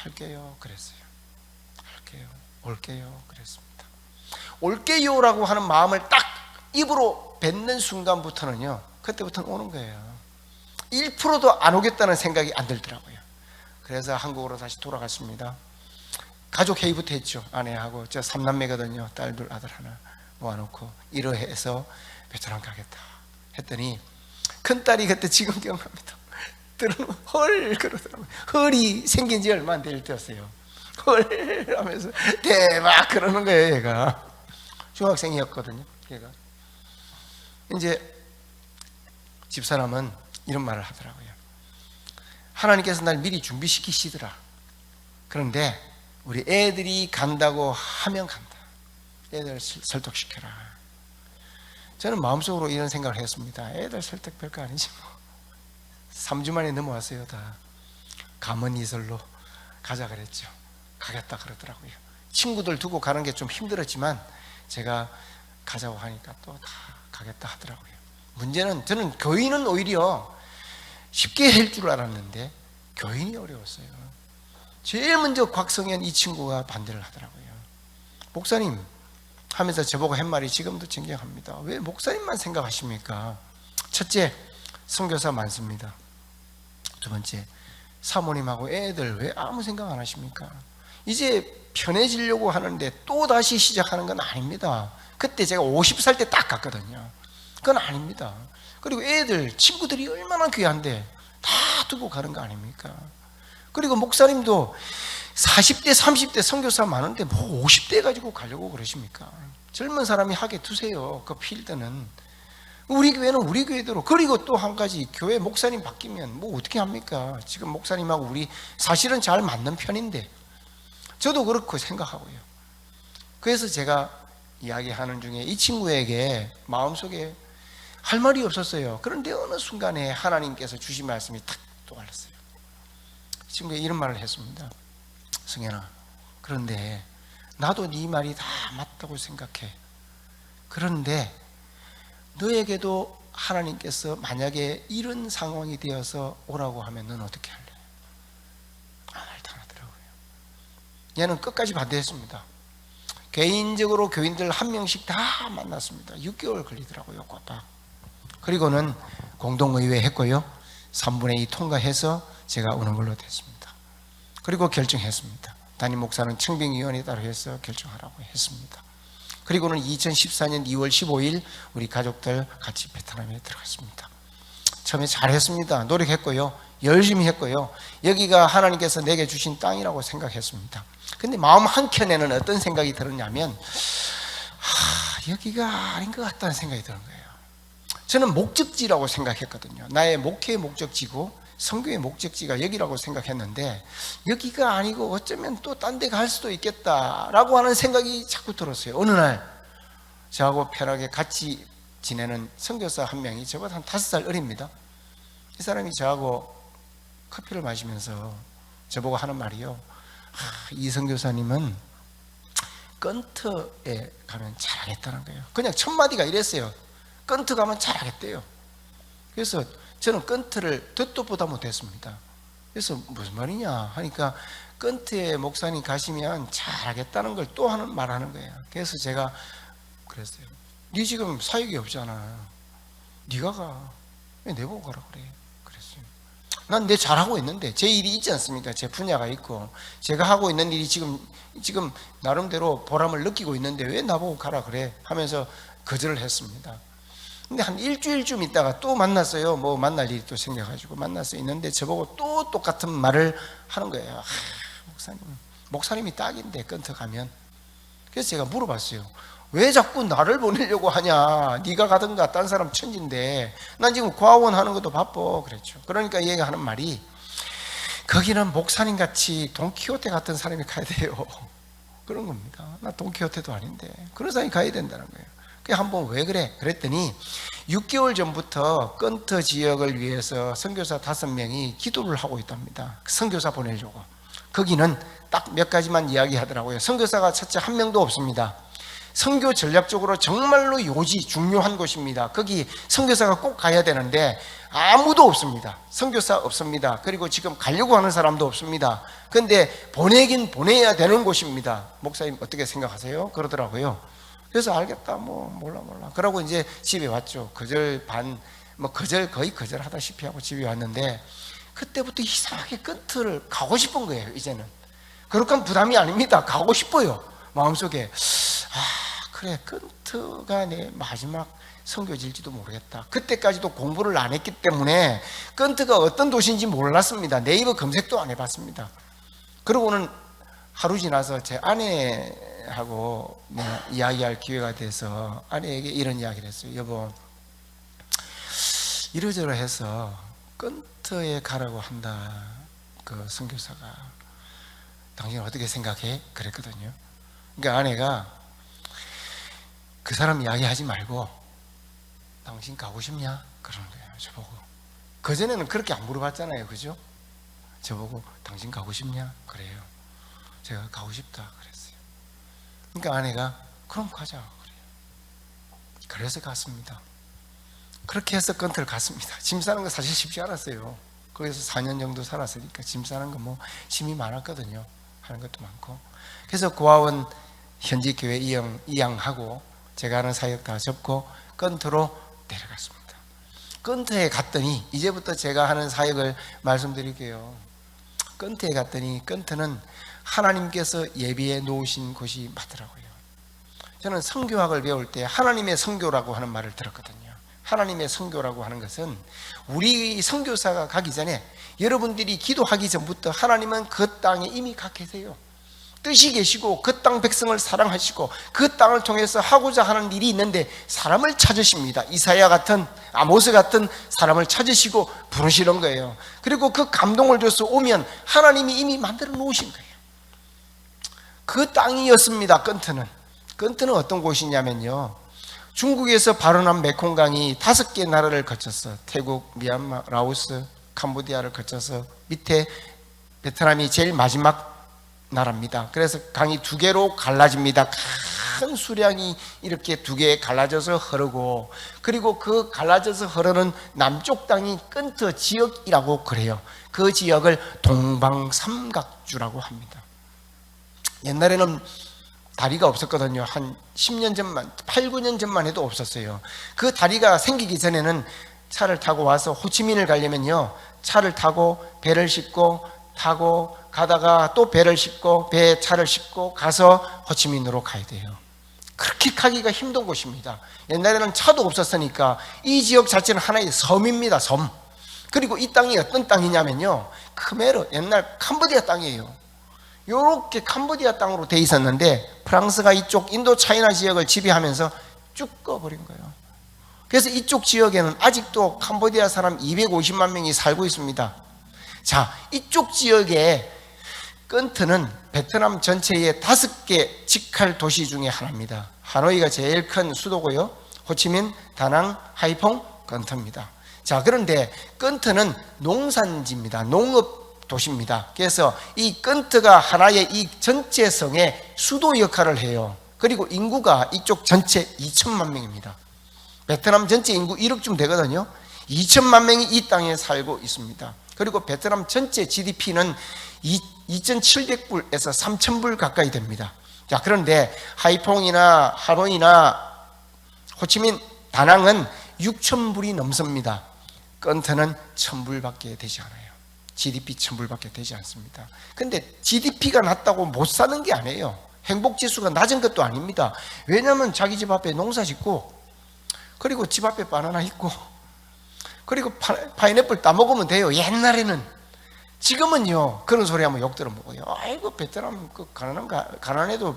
할게요 그랬어요. 할게요, 올게요 그랬습니다. 올게요라고 하는 마음을 딱 입으로 뱉는 순간부터는요, 그때부터는 오는 거예요. 1%도 안 오겠다는 생각이 안 들더라고요. 그래서 한국으로 다시 돌아갔습니다. 가족 회의부터 했죠. 아내하고. 저 3남매거든요. 딸 둘 아들 하나 모아놓고 이러해서 베트남 가겠다 했더니 큰딸이 그때 지금 기억납니다. 들으면 헐 그러더라고요. 헐이 생긴 지 얼마 안 될 때였어요. 헐 하면서 대박 그러는 거예요. 얘가 중학생이었거든요. 얘가 이제 집사람은 이런 말을 하더라고요. 하나님께서 날 미리 준비시키시더라. 그런데 우리 애들이 간다고 하면 간다. 애들 설득시켜라. 저는 마음속으로 이런 생각을 했습니다. 애들 설득 별거 아니지 뭐. 3주 만에 넘어왔어요. 다 감은 이슬로 가자 그랬죠. 가겠다 그러더라고요. 친구들 두고 가는 게 좀 힘들었지만 제가 가자고 하니까 또 다 가겠다 하더라고요. 문제는 저는 교인은 오히려 쉽게 할 줄 알았는데 교인이 어려웠어요. 제일 먼저 곽성현 이 친구가 반대를 하더라고요. 목사님 하면서 저보고 한 말이 지금도 존경합니다. 왜 목사님만 생각하십니까? 첫째, 선교사 많습니다. 두 번째, 사모님하고 애들 왜 아무 생각 안 하십니까? 이제 편해지려고 하는데 또 다시 시작하는 건 아닙니다. 그때 제가 50살 때 딱 갔거든요. 그건 아닙니다. 그리고 애들, 친구들이 얼마나 귀한데 다 두고 가는 거 아닙니까? 그리고 목사님도 40대, 30대 선교사 많은데 뭐 50대 가지고 가려고 그러십니까? 젊은 사람이 하게 두세요. 그 필드는. 우리 교회는 우리 교회대로. 그리고 또 한 가지, 교회 목사님 바뀌면 뭐 어떻게 합니까? 지금 목사님하고 우리 사실은 잘 맞는 편인데 저도 그렇고 생각하고요. 그래서 제가 이야기하는 중에 이 친구에게 마음속에 할 말이 없었어요. 그런데 어느 순간에 하나님께서 주신 말씀이 탁 떠올랐어요. 이 친구가 이런 말을 했습니다. 승현아, 그런데 나도 네 말이 다 맞다고 생각해. 그런데 너에게도 하나님께서 만약에 이런 상황이 되어서 오라고 하면 넌 어떻게 할래? 말도 안 하더라고요. 얘는 끝까지 반대했습니다. 개인적으로 교인들 한 명씩 다 만났습니다. 6개월 걸리더라고요. 꼬박. 그리고는 공동의회 했고요. 3분의 2 통과해서 제가 오는 걸로 됐습니다. 그리고 결정했습니다. 담임 목사는 청빙위원회 따로 해서 결정하라고 했습니다. 그리고는 2014년 2월 15일 우리 가족들 같이 베트남에 들어갔습니다. 처음에 잘했습니다. 노력했고요. 열심히 했고요. 여기가 하나님께서 내게 주신 땅이라고 생각했습니다. 근데 마음 한켠에는 어떤 생각이 들었냐면 여기가 아닌 것 같다는 생각이 드는 거예요. 저는 목적지라고 생각했거든요. 나의 목회의 목적지고 선교의 목적지가 여기라고 생각했는데 여기가 아니고 어쩌면 또 딴 데 갈 수도 있겠다라고 하는 생각이 자꾸 들었어요. 어느 날 저하고 편하게 같이 지내는 선교사 한 명이 저보다 한 5살 어립니다. 이 사람이 저하고 커피를 마시면서 저보고 하는 말이요. 이 선교사님은 건트에 가면 잘하겠다는 거예요. 그냥 첫 마디가 이랬어요. 건트 가면 잘하겠대요. 그래서 저는 건트를 듣도 보다 못했습니다. 그래서 무슨 말이냐 하니까 건트에 목사님 가시면 잘하겠다는 걸 또 말하는 거예요. 그래서 제가 그랬어요. 네 지금 사역이 없잖아. 네가 가. 왜 내보고 가라 그래. 그랬어요. 난 내 잘하고 있는데 제 일이 있지 않습니까? 제 분야가 있고 제가 하고 있는 일이 지금 나름대로 보람을 느끼고 있는데 왜 나보고 가라 그래 하면서 거절을 했습니다. 근데 한 일주일쯤 있다가 또 만났어요. 뭐 만날 일이 또 생겨가지고 만나서 있는데 저보고 또 똑같은 말을 하는 거예요. 목사님이 딱인데 건트 가면. 그래서 제가 물어봤어요. 왜 자꾸 나를 보내려고 하냐. 네가 가든가 딴 사람 천진데 난 지금 과원 하는 것도 바빠. 그랬죠. 그러니까 얘가 하는 말이 거기는 목사님 같이 돈키호테 같은 사람이 가야 돼요. 그런 겁니다. 나 돈키호테도 아닌데 그런 사람이 가야 된다는 거예요. 그래서 한번 왜 그래? 그랬더니 6개월 전부터 건트 지역을 위해서 선교사 5명이 기도를 하고 있답니다. 선교사 보내려고. 거기는 딱 몇 가지만 이야기하더라고요. 선교사가 첫째 한 명도 없습니다. 선교 전략적으로 정말로 요지 중요한 곳입니다. 거기 선교사가 꼭 가야 되는데 아무도 없습니다. 선교사 없습니다. 그리고 지금 가려고 하는 사람도 없습니다. 그런데 보내긴 보내야 되는 곳입니다. 목사님 어떻게 생각하세요? 그러더라고요. 그래서 알겠다 뭐 몰라 그러고 이제 집에 왔죠. 거의 거절하다시피 하고 집에 왔는데 그때부터 이상하게 건트를 가고 싶은 거예요. 이제는 그렇게 부담이 아닙니다. 가고 싶어요. 마음속에 그래 건트가 내 마지막 선교지일지도 모르겠다. 그때까지도 공부를 안 했기 때문에 건트가 어떤 도시인지 몰랐습니다. 네이버 검색도 안 해봤습니다. 그러고는 하루 지나서 제 아내하고 이야기할 기회가 돼서 아내에게 이런 이야기를 했어요. 여보, 이러저러해서 건트에 가라고 한다. 그 선교사가. 당신은 어떻게 생각해? 그랬거든요. 그러니까 아내가 그 사람 이야기하지 말고 당신 가고 싶냐? 그러는 거예요. 저보고. 그전에는 그렇게 안 물어봤잖아요. 그죠? 저보고 당신 가고 싶냐? 그래요. 제가 가고 싶다 그랬어요. 그러니까 아내가 그럼 가자 그래요. 그래서 갔습니다. 그렇게 해서 건트를 갔습니다. 짐 싸는 거 사실 쉽지 않았어요. 거기서 4년 정도 살았으니까 짐 싸는 거 뭐 짐이 많았거든요. 하는 것도 많고. 그래서 고아원 현지 교회 이양하고 제가 하는 사역 다 접고 건트로 내려갔습니다. 건트에 갔더니 이제부터 제가 하는 사역을 말씀드릴게요. 건트에 갔더니 건트는 하나님께서 예비해 놓으신 곳이 맞더라고요. 저는 선교학을 배울 때 하나님의 선교라고 하는 말을 들었거든요. 하나님의 선교라고 하는 것은 우리 선교사가 가기 전에 여러분들이 기도하기 전부터 하나님은 그 땅에 이미 가 계세요. 뜻이 계시고 그 땅 백성을 사랑하시고 그 땅을 통해서 하고자 하는 일이 있는데 사람을 찾으십니다. 이사야 같은 아모스 같은 사람을 찾으시고 부르시는 거예요. 그리고 그 감동을 줘서 오면 하나님이 이미 만들어 놓으신 거예요. 그 땅이었습니다. 건트는 어떤 곳이냐면요, 중국에서 발원한 메콩강이 5개 나라를 거쳐서 태국, 미얀마, 라오스, 캄보디아를 거쳐서 밑에 베트남이 제일 마지막 나라입니다. 그래서 강이 2개로 갈라집니다. 큰 수량이 이렇게 2개에 갈라져서 흐르고, 그리고 그 갈라져서 흐르는 남쪽 땅이 건트 지역이라고 그래요. 그 지역을 동방삼각주라고 합니다. 옛날에는 다리가 없었거든요. 한 10년 전만, 8, 9년 전만 해도 없었어요. 그 다리가 생기기 전에는 차를 타고 와서 호치민을 가려면요, 차를 타고 배를 싣고 타고 가다가 또 배를 싣고 배에 차를 싣고 가서 호치민으로 가야 돼요. 그렇게 가기가 힘든 곳입니다. 옛날에는 차도 없었으니까 이 지역 자체는 하나의 섬입니다. 섬. 그리고 이 땅이 어떤 땅이냐면요, 크메르, 옛날 캄보디아 땅이에요. 요렇게 캄보디아 땅으로 돼 있었는데 프랑스가 이쪽 인도 차이나 지역을 지배하면서 쭉 꺼버린 거예요. 그래서 이쪽 지역에는 아직도 캄보디아 사람 250만 명이 살고 있습니다. 자, 이쪽 지역에 건트는 베트남 전체의 5개 직할 도시 중에 하나입니다. 하노이가 제일 큰 수도고요, 호치민, 다낭, 하이퐁, 건트입니다. 자, 그런데 건트는 농산지입니다. 농업 도시입니다. 그래서 이 끈트가 하나의 이 전체 성의 수도 역할을 해요. 그리고 인구가 이쪽 전체 2천만 명입니다. 베트남 전체 인구 1억쯤 되거든요. 2천만 명이 이 땅에 살고 있습니다. 그리고 베트남 전체 GDP는 2,700불에서 3,000불 가까이 됩니다. 자, 그런데 하이퐁이나 하노이나 호치민, 다낭은 6,000불이 넘습니다. 끈트는 1,000불밖에 되지 않아요. GDP 1,000불밖에 되지 않습니다. 근데 GDP가 낮다고 못 사는 게 아니에요. 행복지수가 낮은 것도 아닙니다. 왜냐하면 자기 집 앞에 농사 짓고, 그리고 집 앞에 바나나 있고, 그리고 파인애플 따먹으면 돼요. 옛날에는. 지금은요, 그런 소리 하면 욕 들어 먹어요. 아이고, 베트남 가난해도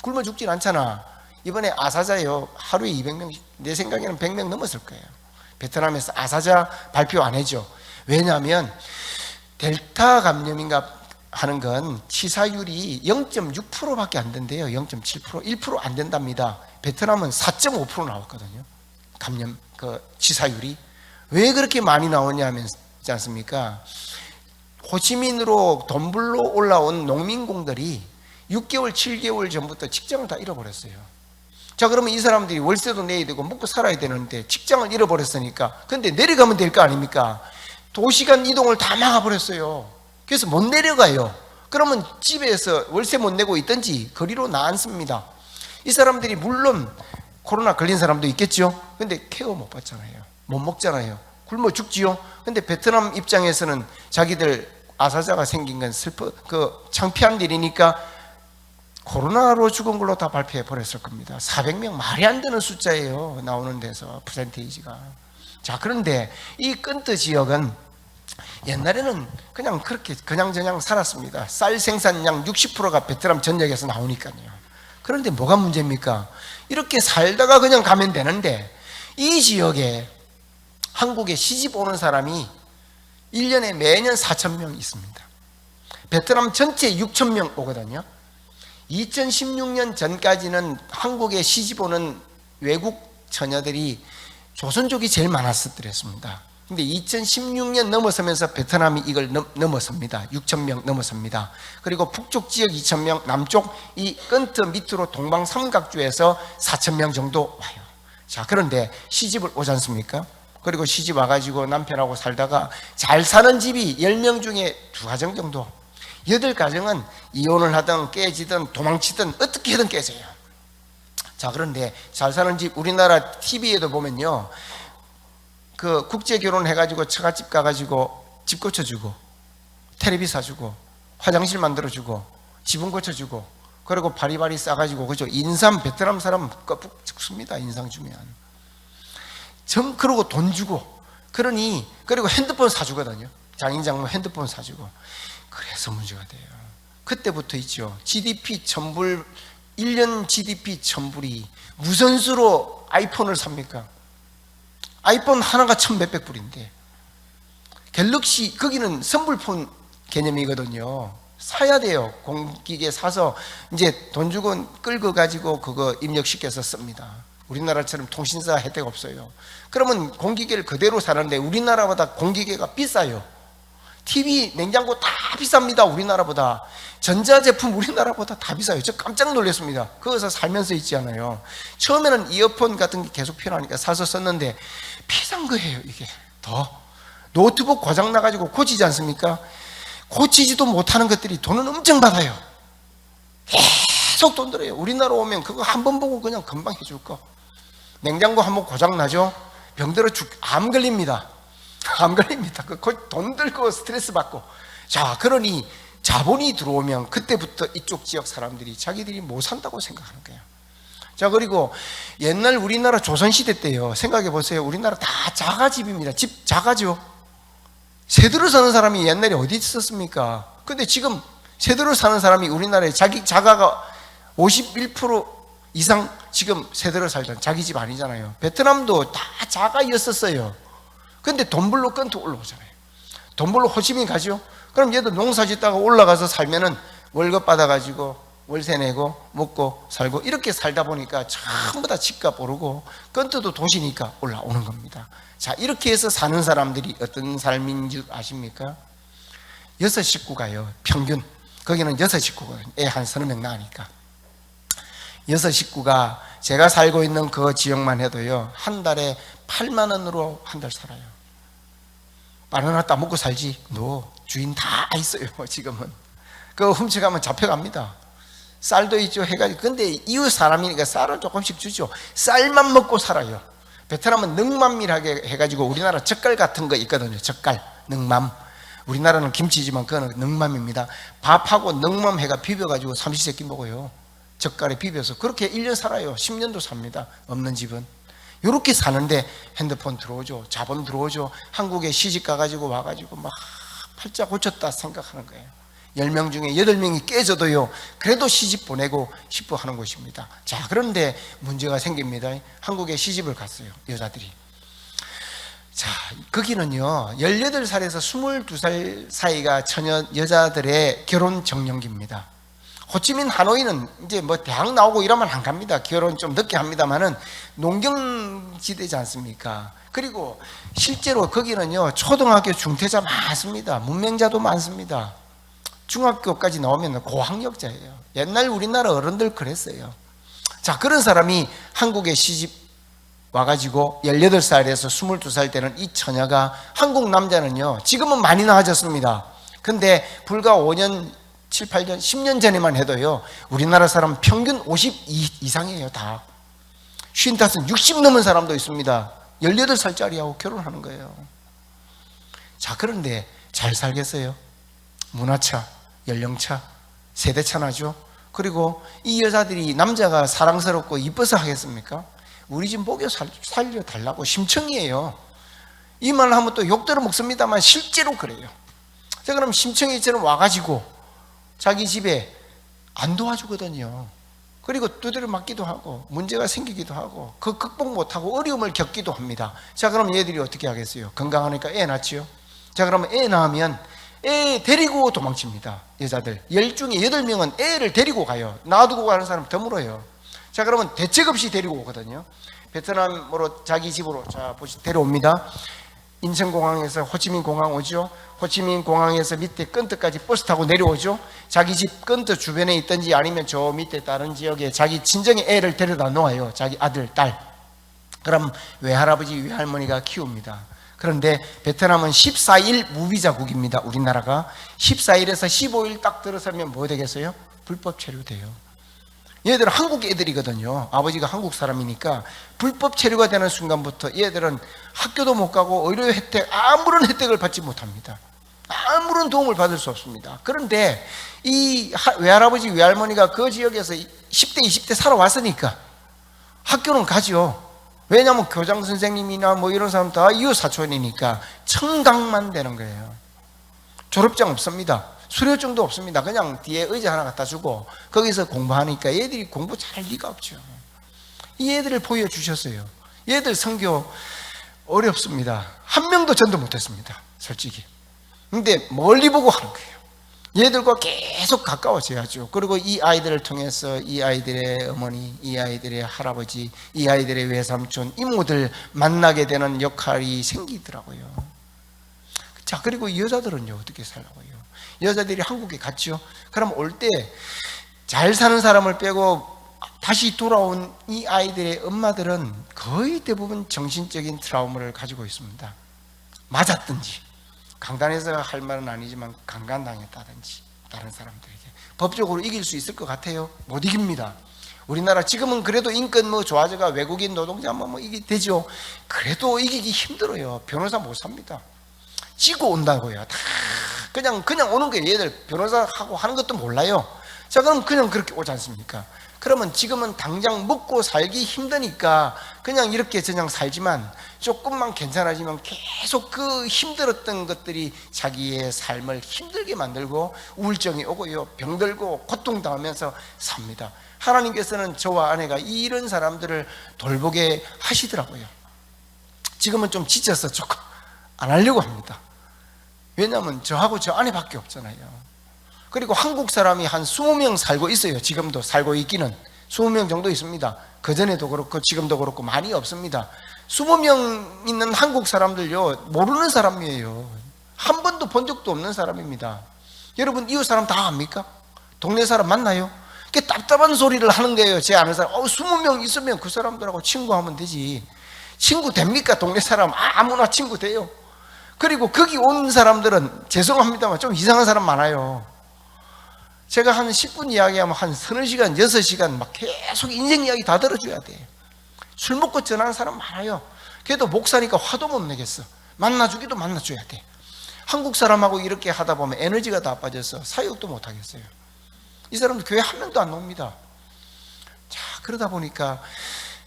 굶어 죽진 않잖아. 이번에 아사자요, 하루에 200명, 내 생각에는 100명 넘었을 거예요. 베트남에서 아사자 발표 안 해줘. 왜냐하면 델타 감염인가 하는 건 치사율이 0.6%밖에 안 된대요. 0.7%, 1% 안 된답니다. 베트남은 4.5% 나왔거든요. 감염 치사율이. 왜 그렇게 많이 나오냐면 있지 않습니까? 호치민으로 돈불로 올라온 농민공들이 6개월, 7개월 전부터 직장을 다 잃어버렸어요. 자, 그러면 이 사람들이 월세도 내야 되고 먹고 살아야 되는데 직장을 잃어버렸으니까, 근데 내려가면 될 거 아닙니까? 도시간 이동을 다 막아버렸어요. 그래서 못 내려가요. 그러면 집에서 월세 못 내고 있든지 거리로 나앉습니다. 이 사람들이 물론 코로나 걸린 사람도 있겠죠. 근데 케어 못 받잖아요. 못 먹잖아요. 굶어 죽지요. 근데 베트남 입장에서는 자기들 아사자가 생긴 건 창피한 일이니까 코로나로 죽은 걸로 다 발표해 버렸을 겁니다. 400명 말이 안 되는 숫자예요. 나오는 데서 퍼센테이지가. 자, 그런데 이 끈트 지역은 옛날에는 그냥 그렇게 그냥저냥 살았습니다. 쌀 생산량 60%가 베트남 전역에서 나오니까요. 그런데 뭐가 문제입니까? 이렇게 살다가 그냥 가면 되는데, 이 지역에 한국에 시집 오는 사람이 1년에 매년 4,000명 있습니다. 베트남 전체 6,000명 오거든요. 2016년 전까지는 한국에 시집 오는 외국 처녀들이 조선족이 제일 많았었더랬습니다. 근데 2016년 넘어서면서 베트남이 이걸 넘어섭니다. 6,000명 넘어섭니다. 그리고 북쪽 지역 2,000명, 남쪽 이 끈트 밑으로 동방삼각주에서 4,000명 정도 와요. 자, 그런데 시집을 오지 않습니까? 그리고 시집 와가지고 남편하고 살다가 잘 사는 집이 10명 중에 2가정 정도, 8가정은 이혼을 하든 깨지든 도망치든 어떻게든 깨져요. 자, 그런데 잘 사는 집, 우리나라 TV에도 보면요, 그 국제 결혼 해가지고 처갓집 가가지고 집 고쳐주고, 텔레비 사주고, 화장실 만들어주고, 지붕 고쳐주고, 그리고 바리바리 싸가지고, 그죠? 인삼, 베트남 사람 껍 죽습니다. 인상 주면. 그러고 돈 주고, 그리고 핸드폰 사주거든요. 장인장모 핸드폰 사주고. 그래서 문제가 돼요. 그때부터 있죠. GDP 1,000불, 1년 GDP 1,000불이 무슨 수로 아이폰을 삽니까? 아이폰 하나가 1,100백 불인데, 갤럭시, 거기는 선불폰 개념이거든요. 사야 돼요. 공기계 사서 이제 돈 주고 끌고 가지고 그거 입력시켜서 씁니다. 우리나라처럼 통신사 혜택 없어요. 그러면 공기계를 그대로 사는데 우리나라보다 공기계가 비싸요. TV, 냉장고 다 비쌉니다. 우리나라보다. 전자제품 우리나라보다 다 비싸요. 저 깜짝 놀랐습니다. 거기서 살면서 있지 않아요. 처음에는 이어폰 같은 게 계속 필요하니까 사서 썼는데 비싼 거예요. 이게 더. 노트북 고장 나가지고 고치지 않습니까? 고치지도 못하는 것들이 돈은 엄청 받아요. 계속 돈 들어요. 우리나라 오면 그거 한 번 보고 그냥 금방 해줄 거. 냉장고 한번 고장 나죠? 병들어 암 걸립니다. 암 걸립니다. 돈 들고 스트레스 받고. 자, 그러니 자본이 들어오면 그때부터 이쪽 지역 사람들이 자기들이 못 산다고 생각하는 거예요. 자, 그리고 옛날 우리나라 조선시대 때요, 생각해 보세요. 우리나라 다 자가집입니다. 집 자가죠. 세대로 사는 사람이 옛날에 어디 있었습니까? 근데 지금 세대로 사는 사람이 우리나라에 자기 자가가 51% 이상 지금 세대로 살던 자기 집 아니잖아요. 베트남도 다 자가였었어요. 근데 돈벌로 끈트 올라오잖아요. 돈벌로 호치민 가죠. 그럼 얘도 농사 짓다가 올라가서 살면은 월급 받아가지고 월세 내고 먹고 살고 이렇게 살다 보니까 전부 다 집값 오르고 끈트도 도시니까 올라오는 겁니다. 자, 이렇게 해서 사는 사람들이 어떤 삶인 줄 아십니까? 여섯 식구가요, 평균 거기는 여섯 식구가 애 한 서너 명 낳으니까 여섯 식구가 제가 살고 있는 그 지역만 해도요 한 달에 8만 원으로 한 달 살아요. 바나나 따먹고 살지? 주인 다 있어요. 지금은 그거 훔쳐가면 잡혀갑니다. 쌀도 있죠 해가지고. 근데 이웃 사람이니까 쌀은 조금씩 주죠. 쌀만 먹고 살아요. 베트남은 능맘이라게 해가지고 우리나라 젓갈 같은 거 있거든요. 젓갈, 능맘. 우리나라는 김치지만 그거는 능맘입니다. 밥하고 능맘 해가 비벼가지고 삼시세끼 먹어요. 젓갈에 비벼서 그렇게 1년 살아요. 10년도 삽니다. 없는 집은. 이렇게 사는데 핸드폰 들어오죠. 자본 들어오죠. 한국에 시집 가가지고 와가지고 막 팔자 고쳤다 생각하는 거예요. 10명 중에 8명이 깨져도요 그래도 시집 보내고 싶어 하는 곳입니다. 자, 그런데 문제가 생깁니다. 한국에 시집을 갔어요, 여자들이. 자, 거기는요 18살에서 22살 사이가 처녀 여자들의 결혼 정년기입니다. 호치민 하노이는 이제 뭐 대학 나오고 이러면 안 갑니다. 결혼 좀 늦게 합니다만은 농경지대지 않습니까? 그리고 실제로 거기는요 초등학교 중퇴자 많습니다. 문맹자도 많습니다. 중학교까지 나오면 고학력자예요. 옛날 우리나라 어른들 그랬어요. 자, 그런 사람이 한국에 시집 와가지고 18살에서 22살 되는 이 처녀가, 한국 남자는요 지금은 많이 나아졌습니다. 근데 불과 5년 7, 8년, 10년 전에만 해도요 우리나라 사람 평균 50 이상이에요. 다 55, 60 넘은 사람도 있습니다. 18살짜리하고 결혼하는 거예요. 자, 그런데 잘 살겠어요? 문화차, 연령차, 세대차 나죠. 그리고 이 여자들이 남자가 사랑스럽고 이뻐서 하겠습니까? 우리 집 먹여 살려달라고 심청이에요. 이 말을 하면 또 욕 들어 먹습니다만 실제로 그래요. 자, 그럼 심청이처럼 와가지고 자기 집에 안 도와주거든요. 그리고 두드려 맞기도 하고 문제가 생기기도 하고 그 극복 못하고 어려움을 겪기도 합니다. 자, 그럼 얘들이 어떻게 하겠어요? 건강하니까 애 낳지요. 자, 그러면 애 낳으면 애 데리고 도망칩니다. 여자들 10 중에 8명은 애를 데리고 가요. 놔두고 가는 사람 드물어요. 자, 그러면 대책 없이 데리고 오거든요. 베트남으로 자기 집으로 데려옵니다. 인천공항에서 호치민 공항 오죠. 호치민 공항에서 밑에 끈뜨까지 버스 타고 내려오죠. 자기 집 끈뜨 주변에 있든지 아니면 저 밑에 다른 지역에 자기 친정의 애를 데려다 놓아요. 자기 아들, 딸. 그럼 외할아버지, 외할머니가 키웁니다. 그런데 베트남은 14일 무비자국입니다. 우리나라가 14일에서 15일 딱 들어서면 뭐 되겠어요? 불법 체류돼요. 얘들은 한국 애들이거든요. 아버지가 한국 사람이니까 불법 체류가 되는 순간부터 얘들은 학교도 못 가고 의료 혜택, 아무런 혜택을 받지 못합니다. 아무런 도움을 받을 수 없습니다. 그런데 이 외할아버지, 외할머니가 그 지역에서 10대, 20대 살아왔으니까 학교는 가죠. 왜냐하면 교장 선생님이나 뭐 이런 사람 다 이웃 사촌이니까 청강만 되는 거예요. 졸업장 없습니다. 수료증도 없습니다. 그냥 뒤에 의자 하나 갖다 주고 거기서 공부하니까 얘들이 공부 잘할 리가 없죠. 이 애들을 보여주셨어요. 얘들 선교 어렵습니다. 한 명도 전도 못했습니다, 솔직히. 근데 멀리 보고 하는 거예요. 얘들과 계속 가까워져야죠. 그리고 이 아이들을 통해서 이 아이들의 어머니, 이 아이들의 할아버지, 이 아이들의 외삼촌, 이모들 만나게 되는 역할이 생기더라고요. 자, 그리고 여자들은요 어떻게 살라고요? 여자들이 한국에 갔죠. 그럼 올 때 잘 사는 사람을 빼고 다시 돌아온 이 아이들의 엄마들은 거의 대부분 정신적인 트라우마를 가지고 있습니다. 맞았든지, 강간해서 할 말은 아니지만 강간당했다든지, 다른 사람들에게 법적으로 이길 수 있을 것 같아요? 못 이깁니다. 우리나라 지금은 그래도 인권 뭐 좋아져가 외국인 노동자 뭐 이게 되죠. 그래도 이기기 힘들어요. 변호사 못 삽니다. 지고 온다고요. 다 그냥 오는 거예요. 얘들 변호사하고 하는 것도 몰라요. 자, 그럼 그냥 그렇게 오지 않습니까? 그러면 지금은 당장 먹고 살기 힘드니까 그냥 이렇게 저냥 살지만 조금만 괜찮아지면 계속 그 힘들었던 것들이 자기의 삶을 힘들게 만들고 우울증이 오고요, 병들고 고통당하면서 삽니다. 하나님께서는 저와 아내가 이런 사람들을 돌보게 하시더라고요. 지금은 좀 지쳐서 조금 안 하려고 합니다. 왜냐하면 저하고 저 아내밖에 없잖아요. 그리고 한국 사람이 한 20명 살고 있어요. 지금도 살고 있기는 20명 정도 있습니다. 그전에도 그렇고 지금도 그렇고 많이 없습니다. 20명 있는 한국 사람들요 모르는 사람이에요. 한 번도 본 적도 없는 사람입니다. 여러분 이웃 사람 다 압니까? 동네 사람 만나요? 이렇게 답답한 소리를 하는 거예요. 제 아는 사람 20명 있으면 그 사람들하고 친구하면 되지. 친구 됩니까? 동네 사람 아무나 친구 돼요. 그리고 거기 온 사람들은 죄송합니다만 좀 이상한 사람 많아요. 제가 한 10분 이야기하면 한 서너 시간 6시간 막 계속 인생 이야기 다 들어줘야 돼. 술 먹고 전화하는 사람 많아요. 그래도 목사니까 화도 못 내겠어. 만나주기도 만나줘야 돼. 한국 사람하고 이렇게 하다 보면 에너지가 다 빠져서 사역도 못 하겠어요. 이 사람도 교회 한 명도 안 옵니다. 자, 그러다 보니까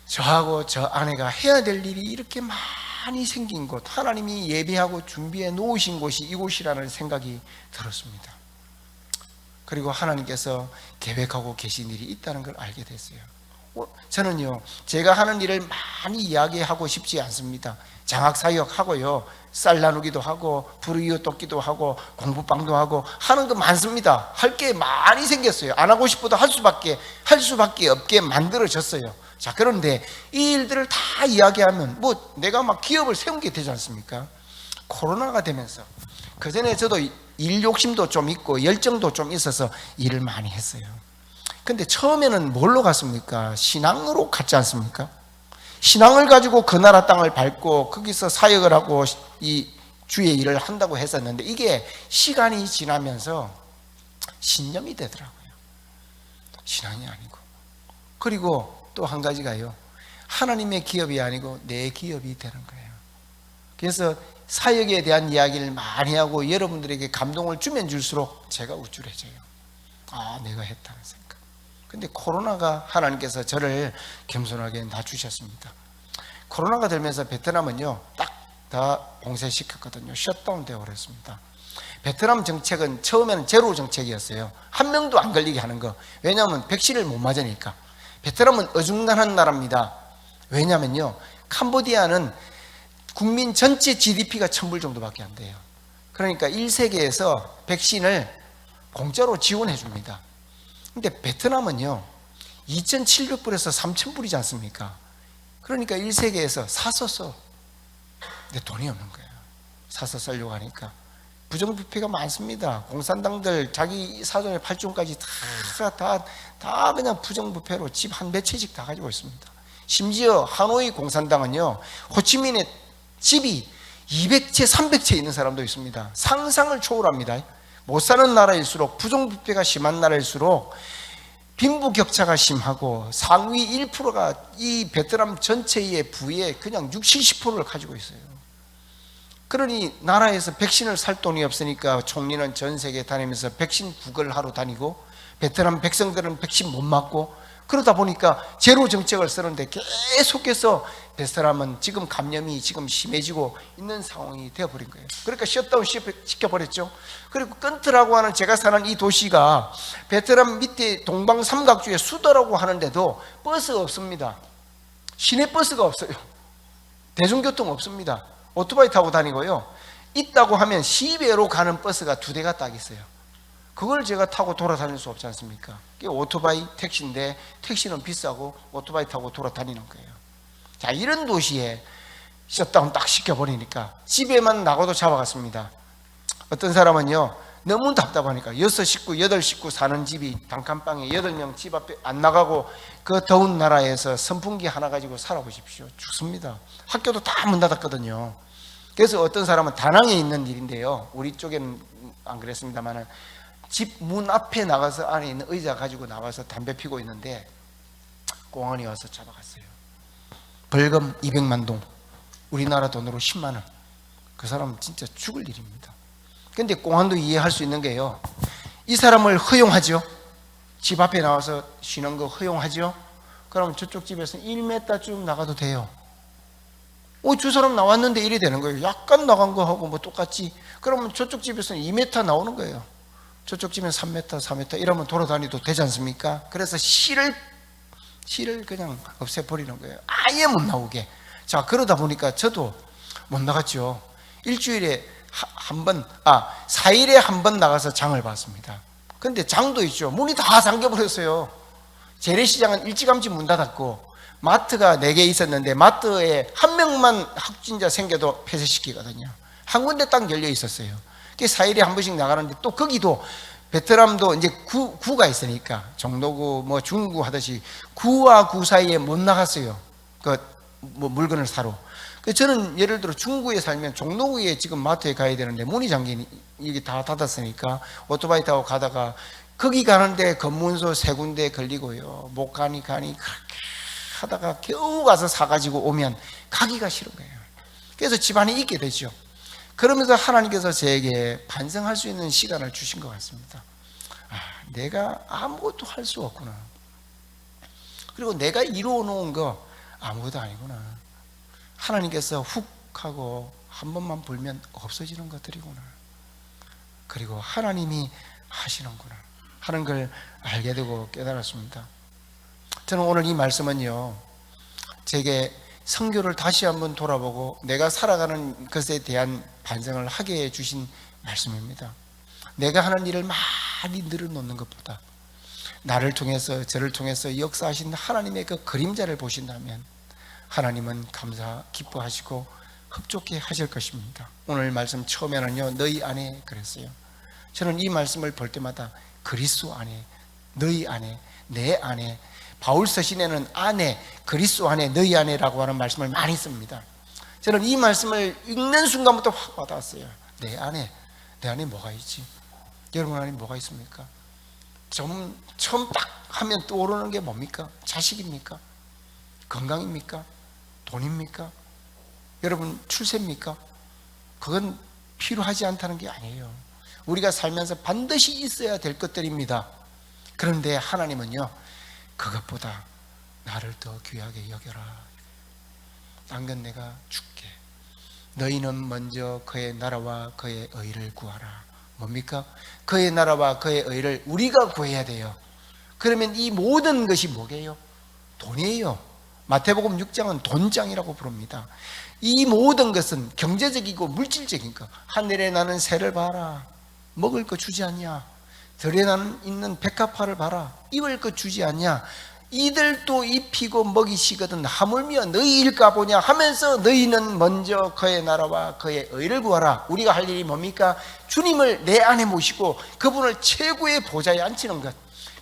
저하고 저 아내가 해야 될 일이 이렇게 많이 생긴 곳, 하나님이 예비하고 준비해 놓으신 곳이 이곳이라는 생각이 들었습니다. 그리고 하나님께서 계획하고 계신 일이 있다는 걸 알게 됐어요. 저는요, 제가 하는 일을 많이 이야기하고 싶지 않습니다. 장학사역 하고요, 쌀 나누기도 하고 불이웃 돕기도 하고 공부방도 하고 하는 거 많습니다. 할 게 많이 생겼어요. 안 하고 싶어도 할 수밖에 없게 만들어졌어요. 자, 그런데 이 일들을 다 이야기하면 뭐 내가 막 기업을 세운 게 되지 않습니까? 코로나가 되면서 그전에 저도 일 욕심도 좀 있고 열정도 좀 있어서 일을 많이 했어요. 근데 처음에는 뭘로 갔습니까? 신앙으로 갔지 않습니까? 신앙을 가지고 그 나라 땅을 밟고 거기서 사역을 하고 이 주의 일을 한다고 했었는데 이게 시간이 지나면서 신념이 되더라고요. 신앙이 아니고. 그리고 또 한 가지가요, 하나님의 기업이 아니고 내 기업이 되는 거예요. 그래서 사역에 대한 이야기를 많이 하고 여러분들에게 감동을 주면 줄수록 제가 우쭐해져요. 아, 내가 했다는 생각. 근데 코로나가 하나님께서 저를 겸손하게 놔주셨습니다. 코로나가 들면서 베트남은요, 딱 다 봉쇄시켰거든요. 셧다운 되어버렸습니다. 베트남 정책은 처음에는 제로 정책이었어요. 한 명도 안 걸리게 하는 거. 왜냐하면 백신을 못 맞으니까. 베트남은 어중간한 나라입니다. 왜냐하면요, 캄보디아는 국민 전체 GDP가 1000불 정도밖에 안 돼요. 그러니까 1세계에서 백신을 공짜로 지원해 줍니다. 근데 베트남은요 2,700불에서 3,000불이지 않습니까? 그러니까 1세계에서 사서 써. 근데 돈이 없는 거예요. 사서 쓰려고 하니까 부정부패가 많습니다. 공산당들 자기 사전에 8종까지 다 그냥 부정부패로 집 한 몇 채씩 다 가지고 있습니다. 심지어 하노이 공산당은요, 호치민의 집이 200채 300채 있는 사람도 있습니다. 상상을 초월합니다. 못 사는 나라일수록, 부정부패가 심한 나라일수록 빈부격차가 심하고 상위 1%가 이 베트남 전체의 부의 그냥 60, 70%를 가지고 있어요. 그러니 나라에서 백신을 살 돈이 없으니까 총리는 전 세계 다니면서 백신 구걸을 하러 다니고 베트남 백성들은 백신 못 맞고 그러다 보니까 제로 정책을 쓰는데 계속해서 베트남은 지금 감염이 지금 심해지고 있는 상황이 되어버린 거예요. 그러니까 셧다운 시켜버렸죠. 그리고 끈트라고 하는 제가 사는 이 도시가 베트남 밑에 동방 삼각주의 수도라고 하는데도 버스가 없습니다. 시내버스가 없어요. 대중교통 없습니다. 오토바이 타고 다니고요, 있다고 하면 시외로 가는 버스가 2대가 딱 있어요. 그걸 제가 타고 돌아다닐 수 없지 않습니까? 그게 오토바이 택시인데 택시는 비싸고 오토바이 타고 돌아다니는 거예요. 자, 이런 도시에 셧다운 딱 시켜버리니까 집에만 나가도 잡아갔습니다. 어떤 사람은요, 너무 답답하니까 6식구 8식구 사는 집이 단칸방에 8명 집 앞에 안 나가고 그 더운 나라에서 선풍기 하나 가지고 살아보십시오. 죽습니다. 학교도 다 문 닫았거든요. 그래서 어떤 사람은 다낭에 있는 일인데요, 우리 쪽에는 안 그랬습니다만 집 문 앞에 나가서 안에 있는 의자 가지고 나와서 담배 피고 있는데 공안이 와서 잡아갔어요. 벌금 200만 동, 우리나라 돈으로 10만 원. 그 사람은 진짜 죽을 일입니다. 근데 공안도 이해할 수 있는 게요, 이 사람을 허용하죠. 집 앞에 나와서 쉬는 거 허용하죠. 그러면 저쪽 집에서는 1m 쭉 나가도 돼요. 저 사람 나왔는데 이래 되는 거예요. 약간 나간 거하고 뭐 똑같지. 그러면 저쪽 집에서는 2m 나오는 거예요. 저쪽 집은 3m, 4m 이러면 돌아다니도 되지 않습니까? 그래서 실을 그냥 없애버리는 거예요. 아예 못 나오게. 자, 그러다 보니까 저도 못 나갔죠. 일주일에 한 번, 4일에 한 번 나가서 장을 봤습니다. 근데 장도 있죠. 문이 다 잠겨버렸어요. 재래시장은 일찌감치 문 닫았고, 마트가 4개 있었는데 마트에 한 명만 확진자 생겨도 폐쇄시키거든요. 한 군데 딱 열려 있었어요. 그게 4일에 한 번씩 나가는데 또 거기도 베트남도 이제 구가 있으니까 종로구 뭐 중구 하듯이 구와 구 사이에 못 나갔어요. 그 뭐 물건을 사러. 저는 예를 들어 중구에 살면 종로구에 지금 마트에 가야 되는데 문이 잠긴 이게 다 닫았으니까 오토바이 타고 가다가 거기 가는데 검문소 3군데 걸리고요. 못 가니 그렇게 하다가 겨우 가서 사가지고 오면 가기가 싫은 거예요. 그래서 집안에 있게 되죠. 그러면서 하나님께서 저에게 반성할 수 있는 시간을 주신 것 같습니다. 내가 아무것도 할 수 없구나. 그리고 내가 이루어 놓은 거 아무것도 아니구나. 하나님께서 훅 하고 한 번만 불면 없어지는 것들이구나. 그리고 하나님이 하시는구나 하는 걸 알게 되고 깨달았습니다. 저는 오늘 이 말씀은요, 제게 선교를 다시 한번 돌아보고 내가 살아가는 것에 대한 반성을 하게 해주신 말씀입니다. 내가 하는 일을 많이 늘어놓는 것보다 나를 통해서, 저를 통해서 역사하신 하나님의 그 그림자를 보신다면 하나님은 기뻐하시고 흡족해 하실 것입니다. 오늘 말씀 처음에는요, 너희 안에 그랬어요. 저는 이 말씀을 볼 때마다 그리스도 안에, 너희 안에, 내 안에, 바울 서신에는 안에, 그리스도 안에, 너희 안에라고 하는 말씀을 많이 씁니다. 저는 이 말씀을 읽는 순간부터 확 와닿았어요. 내 안에 뭐가 있지? 여러분 안에 뭐가 있습니까? 처음 딱 하면 떠오르는 게 뭡니까? 자식입니까? 건강입니까? 돈입니까? 여러분 출세입니까? 그건 필요하지 않다는 게 아니에요. 우리가 살면서 반드시 있어야 될 것들입니다. 그런데 하나님은요, 그것보다 나를 더 귀하게 여겨라. 딴 건 내가 줄게. 너희는 먼저 그의 나라와 그의 의를 구하라. 뭡니까? 그의 나라와 그의 의를 우리가 구해야 돼요. 그러면 이 모든 것이 뭐게요? 돈이에요. 마태복음 6장은 돈장이라고 부릅니다. 이 모든 것은 경제적이고 물질적인 것. 하늘에 나는 새를 봐라. 먹을 거 주지 않냐? 들에 나는 있는 백합화를 봐라. 입을 거 주지 않냐? 이들도 입히고 먹이시거든 하물며 너희일까 보냐 하면서 너희는 먼저 그의 나라와 그의 의를 구하라. 우리가 할 일이 뭡니까? 주님을 내 안에 모시고 그분을 최고의 보좌에 앉히는 것,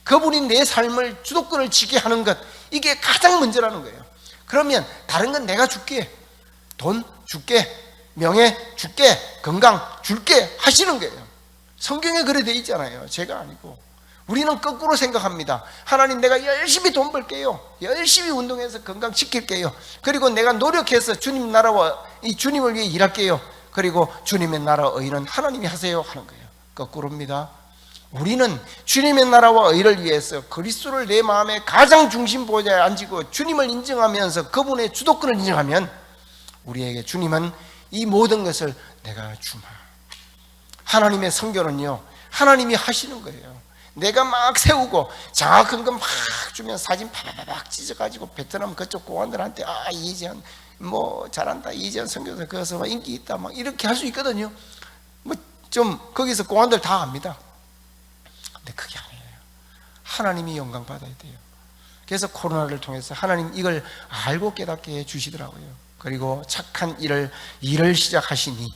그분이 내 삶을 주도권을 지게 하는 것, 이게 가장 먼저라는 거예요. 그러면 다른 건 내가 줄게. 돈 줄게, 명예 줄게, 건강 줄게 하시는 거예요. 성경에 그래 돼 있잖아요. 제가 아니고. 우리는 거꾸로 생각합니다. 하나님, 내가 열심히 돈 벌게요. 열심히 운동해서 건강 지킬게요. 그리고 내가 노력해서 주님 나라와 이 주님을 위해 일할게요. 그리고 주님의 나라 의는 하나님이 하세요 하는 거예요. 거꾸로입니다. 우리는 주님의 나라와 의를 위해서 그리스도를 내 마음의 가장 중심 보좌에 앉히고 주님을 인정하면서 그분의 주도권을 인정하면 우리에게 주님은 이 모든 것을 내가 주마. 하나님의 선교는요, 하나님이 하시는 거예요. 내가 막 세우고 장학금 막 주면 사진 파바박 찢어가지고 베트남 그쪽 공안들한테 이재현 뭐 잘한다, 이재현 선교사 거기서 인기 있다 막 이렇게 할 수 있거든요. 뭐 좀 거기서 공안들 다 압니다. 근데 그게 아니에요. 하나님이 영광 받아야 돼요. 그래서 코로나를 통해서 하나님 이걸 알고 깨닫게 해 주시더라고요. 그리고 착한 일을 시작하시니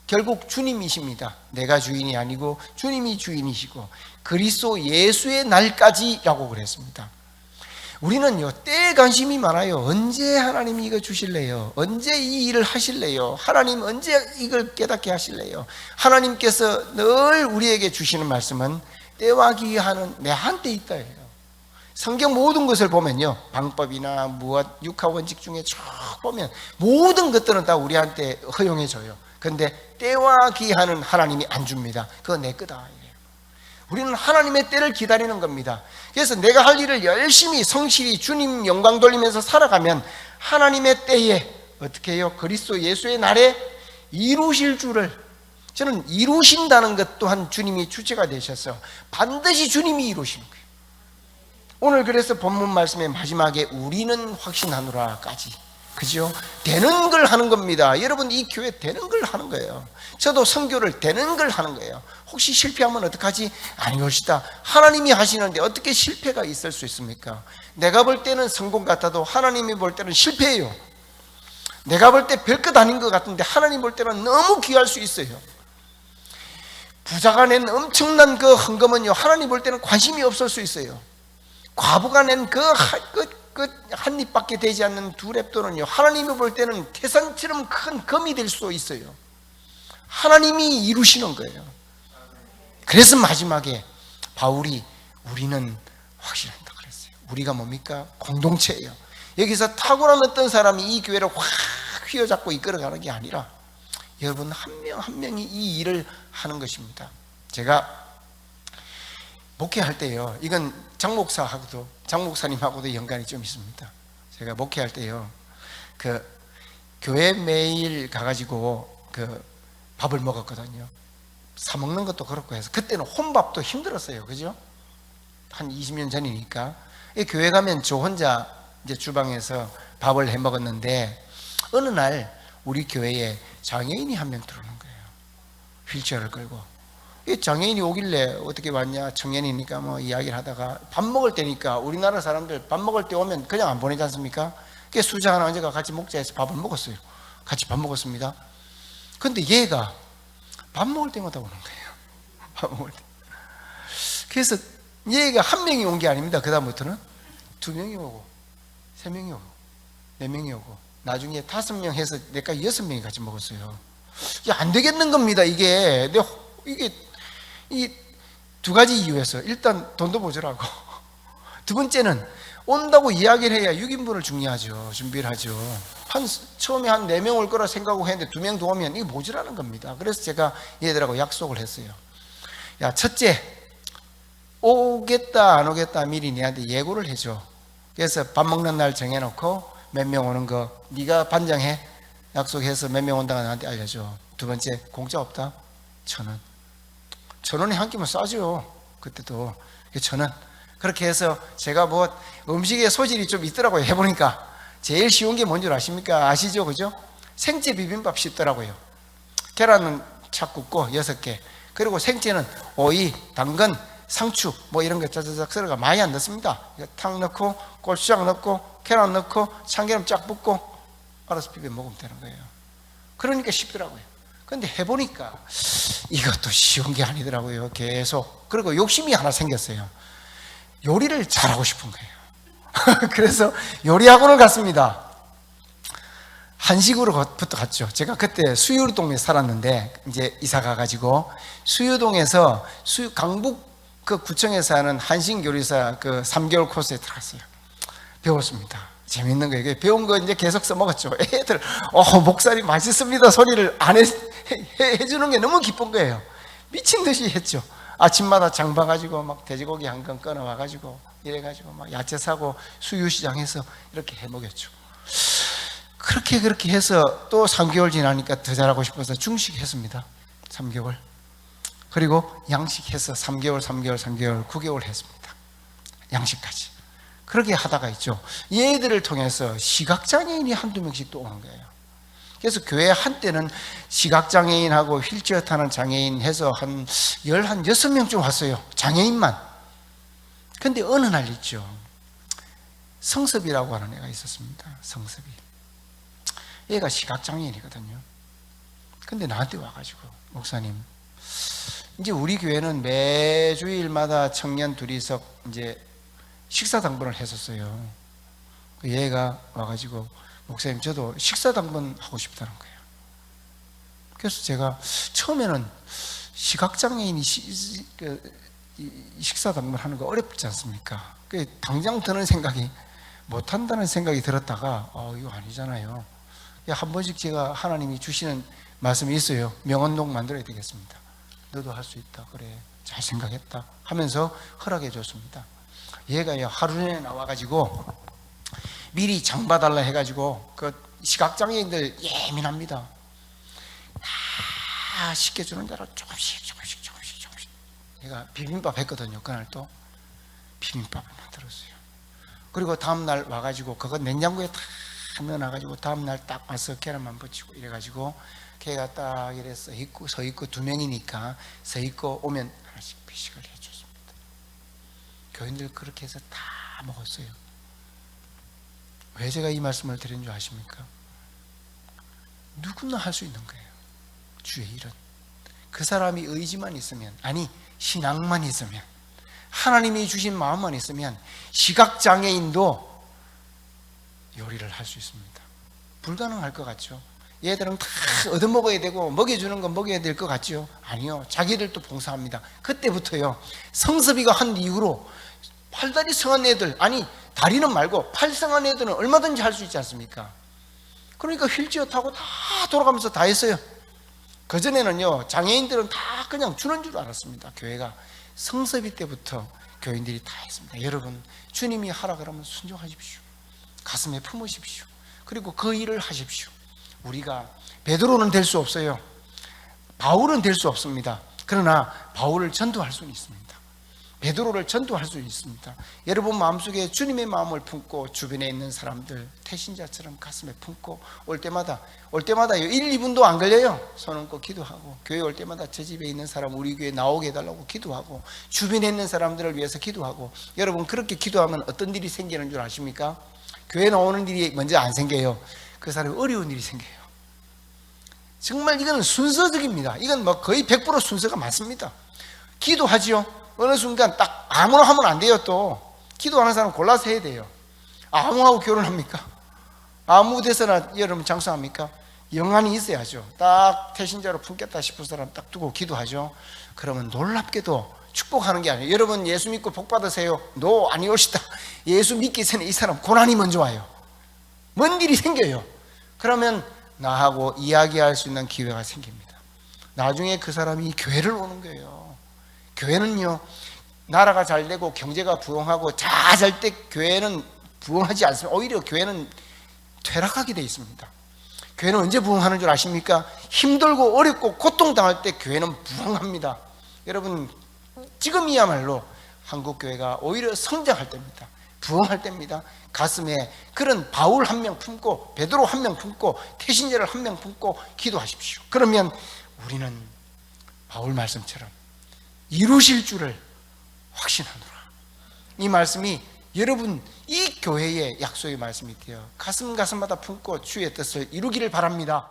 결국 주님이십니다. 내가 주인이 아니고 주님이 주인이시고 그리스도 예수의 날까지라고 그랬습니다. 우리는요, 때에 관심이 많아요. 언제 하나님이 이거 주실래요? 언제 이 일을 하실래요? 하나님 언제 이걸 깨닫게 하실래요? 하나님께서 늘 우리에게 주시는 말씀은 때와 기하는 내한테 있다예요. 성경 모든 것을 보면요, 방법이나 무엇 육하 원칙 중에 쭉 보면 모든 것들은 다 우리한테 허용해줘요. 근데 때와 기하는 하나님이 안 줍니다. 그거 내 거다. 우리는 하나님의 때를 기다리는 겁니다. 그래서 내가 할 일을 열심히 성실히 주님 영광 돌리면서 살아가면 하나님의 때에 어떻게 해요? 그리스도 예수의 날에 이루실 줄을, 저는 이루신다는 것 또한 주님이 주체가 되셔서 반드시 주님이 이루시는 거예요. 오늘 그래서 본문 말씀의 마지막에 우리는 확신하노라까지, 그죠? 되는 걸 하는 겁니다. 여러분, 이 교회 되는 걸 하는 거예요. 저도 선교를 되는 걸 하는 거예요. 혹시 실패하면 어떡하지? 아니올시다. 하나님이 하시는데 어떻게 실패가 있을 수 있습니까? 내가 볼 때는 성공 같아도 하나님이 볼 때는 실패예요. 내가 볼 때 별것 아닌 것 같은데 하나님 볼 때는 너무 귀할 수 있어요. 부자가 낸 엄청난 그 헌금은요, 하나님 볼 때는 관심이 없을 수 있어요. 과부가 낸 한 입밖에 되지 않는 두 렙돈은요, 하나님이 볼 때는 태산처럼 큰 금이 될 수도 있어요. 하나님이 이루시는 거예요. 그래서 마지막에 바울이 우리는 확실한다 그랬어요. 우리가 뭡니까? 공동체예요. 여기서 탁월한 어떤 사람이 이 교회를 확 휘어잡고 이끌어가는 게 아니라 여러분 한 명 한 명이 이 일을 하는 것입니다. 제가 목회할 때요, 이건 장 목사님하고도 연관이 좀 있습니다. 제가 목회할 때요, 그 교회 매일 가가지고 그 밥을 먹었거든요. 사 먹는 것도 그렇고 해서 그때는 혼밥도 힘들었어요. 그죠? 한 20년 전이니까. 이 교회 가면 저 혼자 이제 주방에서 밥을 해 먹었는데 어느 날 우리 교회에 장애인이 한 명 들어오는 거예요. 휠체어를 끌고. 이 장애인이 오길래 어떻게 왔냐, 청년이니까 뭐 이야기를 하다가 밥 먹을 때니까 우리나라 사람들 밥 먹을 때 오면 그냥 안 보내지 않습니까? 그래서 수장 하나 언제가 같이 먹자 해서 밥을 먹었어요. 같이 밥 먹었습니다. 근데 얘가 밥 먹을 때마다 오는 거예요. 밥 먹을 때. 그래서 얘가 한 명이 온 게 아닙니다. 그 다음부터는 2명이 오고 3명이 오고 4명이 오고 나중에 5명 해서 내가 6명이 같이 먹었어요. 이게 안 되겠는 겁니다. 이게 이 두 가지 이유에서 일단 돈도 모자라고 두 번째는 온다고 이야기를 해야 6인분을 준비를 하죠. 처음에 한 4명 올 거라 생각하고 했는데 2명 더 오면 이게 모자라는 겁니다. 그래서 제가 얘들하고 약속을 했어요. 야, 첫째, 오겠다 안 오겠다 미리 내한테 예고를 해줘. 그래서 밥 먹는 날 정해놓고 몇 명 오는 거 네가 반장해. 약속해서 몇 명 온다고 나한테 알려줘. 두 번째, 공짜 없다. 1,000원. 1,000원에 한 끼면 싸죠. 그때도 1,000원. 그렇게 해서 제가 뭐 음식에 소질이 좀 있더라고요. 해보니까 제일 쉬운 게 뭔지 아십니까? 아시죠? 그죠? 생채 비빔밥 쉽더라고요. 계란은 착 굽고 6개, 그리고 생채는 오이, 당근, 상추 뭐 이런 거 짜자작 썰어가 많이 안 넣습니다. 탕 넣고 고추장 넣고 계란 넣고 참기름 쫙 붓고 알아서 비벼 먹으면 되는 거예요. 그러니까 쉽더라고요. 근데 해보니까 이것도 쉬운 게 아니더라고요. 계속. 그리고 욕심이 하나 생겼어요. 요리를 잘하고 싶은 거예요. 그래서 요리학원을 갔습니다. 한식으로부터 갔죠. 제가 그때 수유동에 살았는데 이제 이사 가가지고 수유동에서 강북 그 구청에서 하는 한식 요리사 그 3개월 코스에 들어갔어요. 배웠습니다. 재밌는 거예요. 배운 거 이제 계속 써먹었죠. 애들 목살이 맛있습니다 소리를 안 해주는 게 너무 기쁜 거예요. 미친 듯이 했죠. 아침마다 장 봐가지고 막 돼지고기 한 건 꺼내와가지고 이래가지고 막 야채 사고 수유시장에서 이렇게 해 먹였죠. 그렇게 해서 또 3개월 지나니까 더 잘하고 싶어서 중식 했습니다. 3개월. 그리고 양식 해서 3개월 9개월 했습니다. 양식까지. 그렇게 하다가 있죠. 얘들을 통해서 시각장애인이 한두 명씩 또 오는 거예요. 그래서 교회 한때는 시각장애인하고 휠체어 타는 장애인 해서 한 6명 왔어요. 장애인만. 근데 어느 날 있죠. 성섭이라고 하는 애가 있었습니다. 성섭이. 얘가 시각장애인이거든요. 근데 나한테 와가지고, 목사님, 이제 우리 교회는 매주일마다 청년 둘이서 이제 식사 당번을 했었어요. 얘가 와가지고, 목사님, 저도 식사 당번 하고 싶다는 거예요. 그래서 제가 처음에는 시각장애인이 식사 당번 하는 거 어렵지 않습니까? 당장 드는 생각이, 못한다는 생각이 들었다가, 이거 아니잖아요. 한 번씩 제가 하나님이 주시는 말씀이 있어요. 명언록 만들어야 되겠습니다. 너도 할 수 있다. 그래, 잘 생각했다 하면서 허락해 줬습니다. 얘가 하루 전에 나와가지고 미리 장 봐달라 해가지고 그 시각장애인들 예민합니다. 시켜주는 대로 조금씩 얘가 비빔밥 했거든요. 그날 또 비빔밥을 만들었어요. 그리고 다음날 와가지고 그거 냉장고에 다 넣어놔가지고 다음날 딱 와서 계란만 붙이고 이래가지고 걔가 딱 이래 서 있고 2명이니까 서 있고 오면 하나씩 비식을 해줬습니다. 교인들 그렇게 해서 다 먹었어요. 왜 제가 이 말씀을 드린 줄 아십니까? 누구나 할 수 있는 거예요. 주의 일은 그 사람이 의지만 있으면, 아니 신앙만 있으면, 하나님이 주신 마음만 있으면 시각장애인도 요리를 할 수 있습니다. 불가능할 것 같죠? 얘들은 다 얻어먹어야 되고 먹여주는 건 먹여야 될 것 같죠? 아니요, 자기들도 봉사합니다. 그때부터요, 성섭이가 한 이후로 팔다리 성한 애들, 아니 다리는 말고 팔 성한 애들은 얼마든지 할 수 있지 않습니까? 그러니까 휠체어 타고 다 돌아가면서 다 했어요. 그전에는요, 장애인들은 다 그냥 주는 줄 알았습니다. 교회가. 성섭이 때부터 교인들이 다 했습니다. 여러분, 주님이 하라 그러면 순종하십시오. 가슴에 품으십시오. 그리고 그 일을 하십시오. 우리가 베드로는 될 수 없어요. 바울은 될 수 없습니다. 그러나 바울을 전도할 수는 있습니다. 베드로를 전도할 수 있습니다. 여러분 마음속에 주님의 마음을 품고 주변에 있는 사람들 태신자처럼 가슴에 품고 올 때마다 1, 2분도 안 걸려요. 손 얹고 기도하고, 교회 올 때마다 저 집에 있는 사람 우리 교회 나오게 해달라고 기도하고, 주변에 있는 사람들을 위해서 기도하고. 여러분 그렇게 기도하면 어떤 일이 생기는 줄 아십니까? 교회 나오는 일이 먼저 안 생겨요. 그 사람이 어려운 일이 생겨요. 정말 이거는 순서적입니다. 이건 뭐 거의 100% 순서가 맞습니다. 기도하지요. 어느 순간 딱 아무나 하면 안 돼요. 또 기도하는 사람 골라서 해야 돼요. 아무하고 결혼합니까? 아무 데서나 여러분 장수합니까? 영안이 있어야죠. 딱 태신자로 품겠다 싶은 사람 딱 두고 기도하죠. 그러면 놀랍게도 축복하는 게 아니에요. 여러분 예수 믿고 복 받으세요. 노 아니오시다. 예수 믿기 전에 이 사람 고난이 먼저 와요. 뭔 일이 생겨요. 그러면 나하고 이야기할 수 있는 기회가 생깁니다. 나중에 그 사람이 교회를 오는 거예요. 교회는요, 나라가 잘 되고 경제가 부흥하고 다 잘 때 교회는 부흥하지 않습니다. 오히려 교회는 퇴락하게 되어 있습니다. 교회는 언제 부흥하는 줄 아십니까? 힘들고 어렵고 고통당할 때 교회는 부흥합니다. 여러분 지금이야말로 한국교회가 오히려 성장할 때입니다. 부흥할 때입니다. 가슴에 그런 바울 한 명 품고, 베드로 한 명 품고, 태신자를 한 명 품고 기도하십시오. 그러면 우리는 바울 말씀처럼 이루실 줄을 확신하노라. 이 말씀이 여러분 이 교회의 약속의 말씀이 되어 가슴마다 품고 주의 뜻을 이루기를 바랍니다.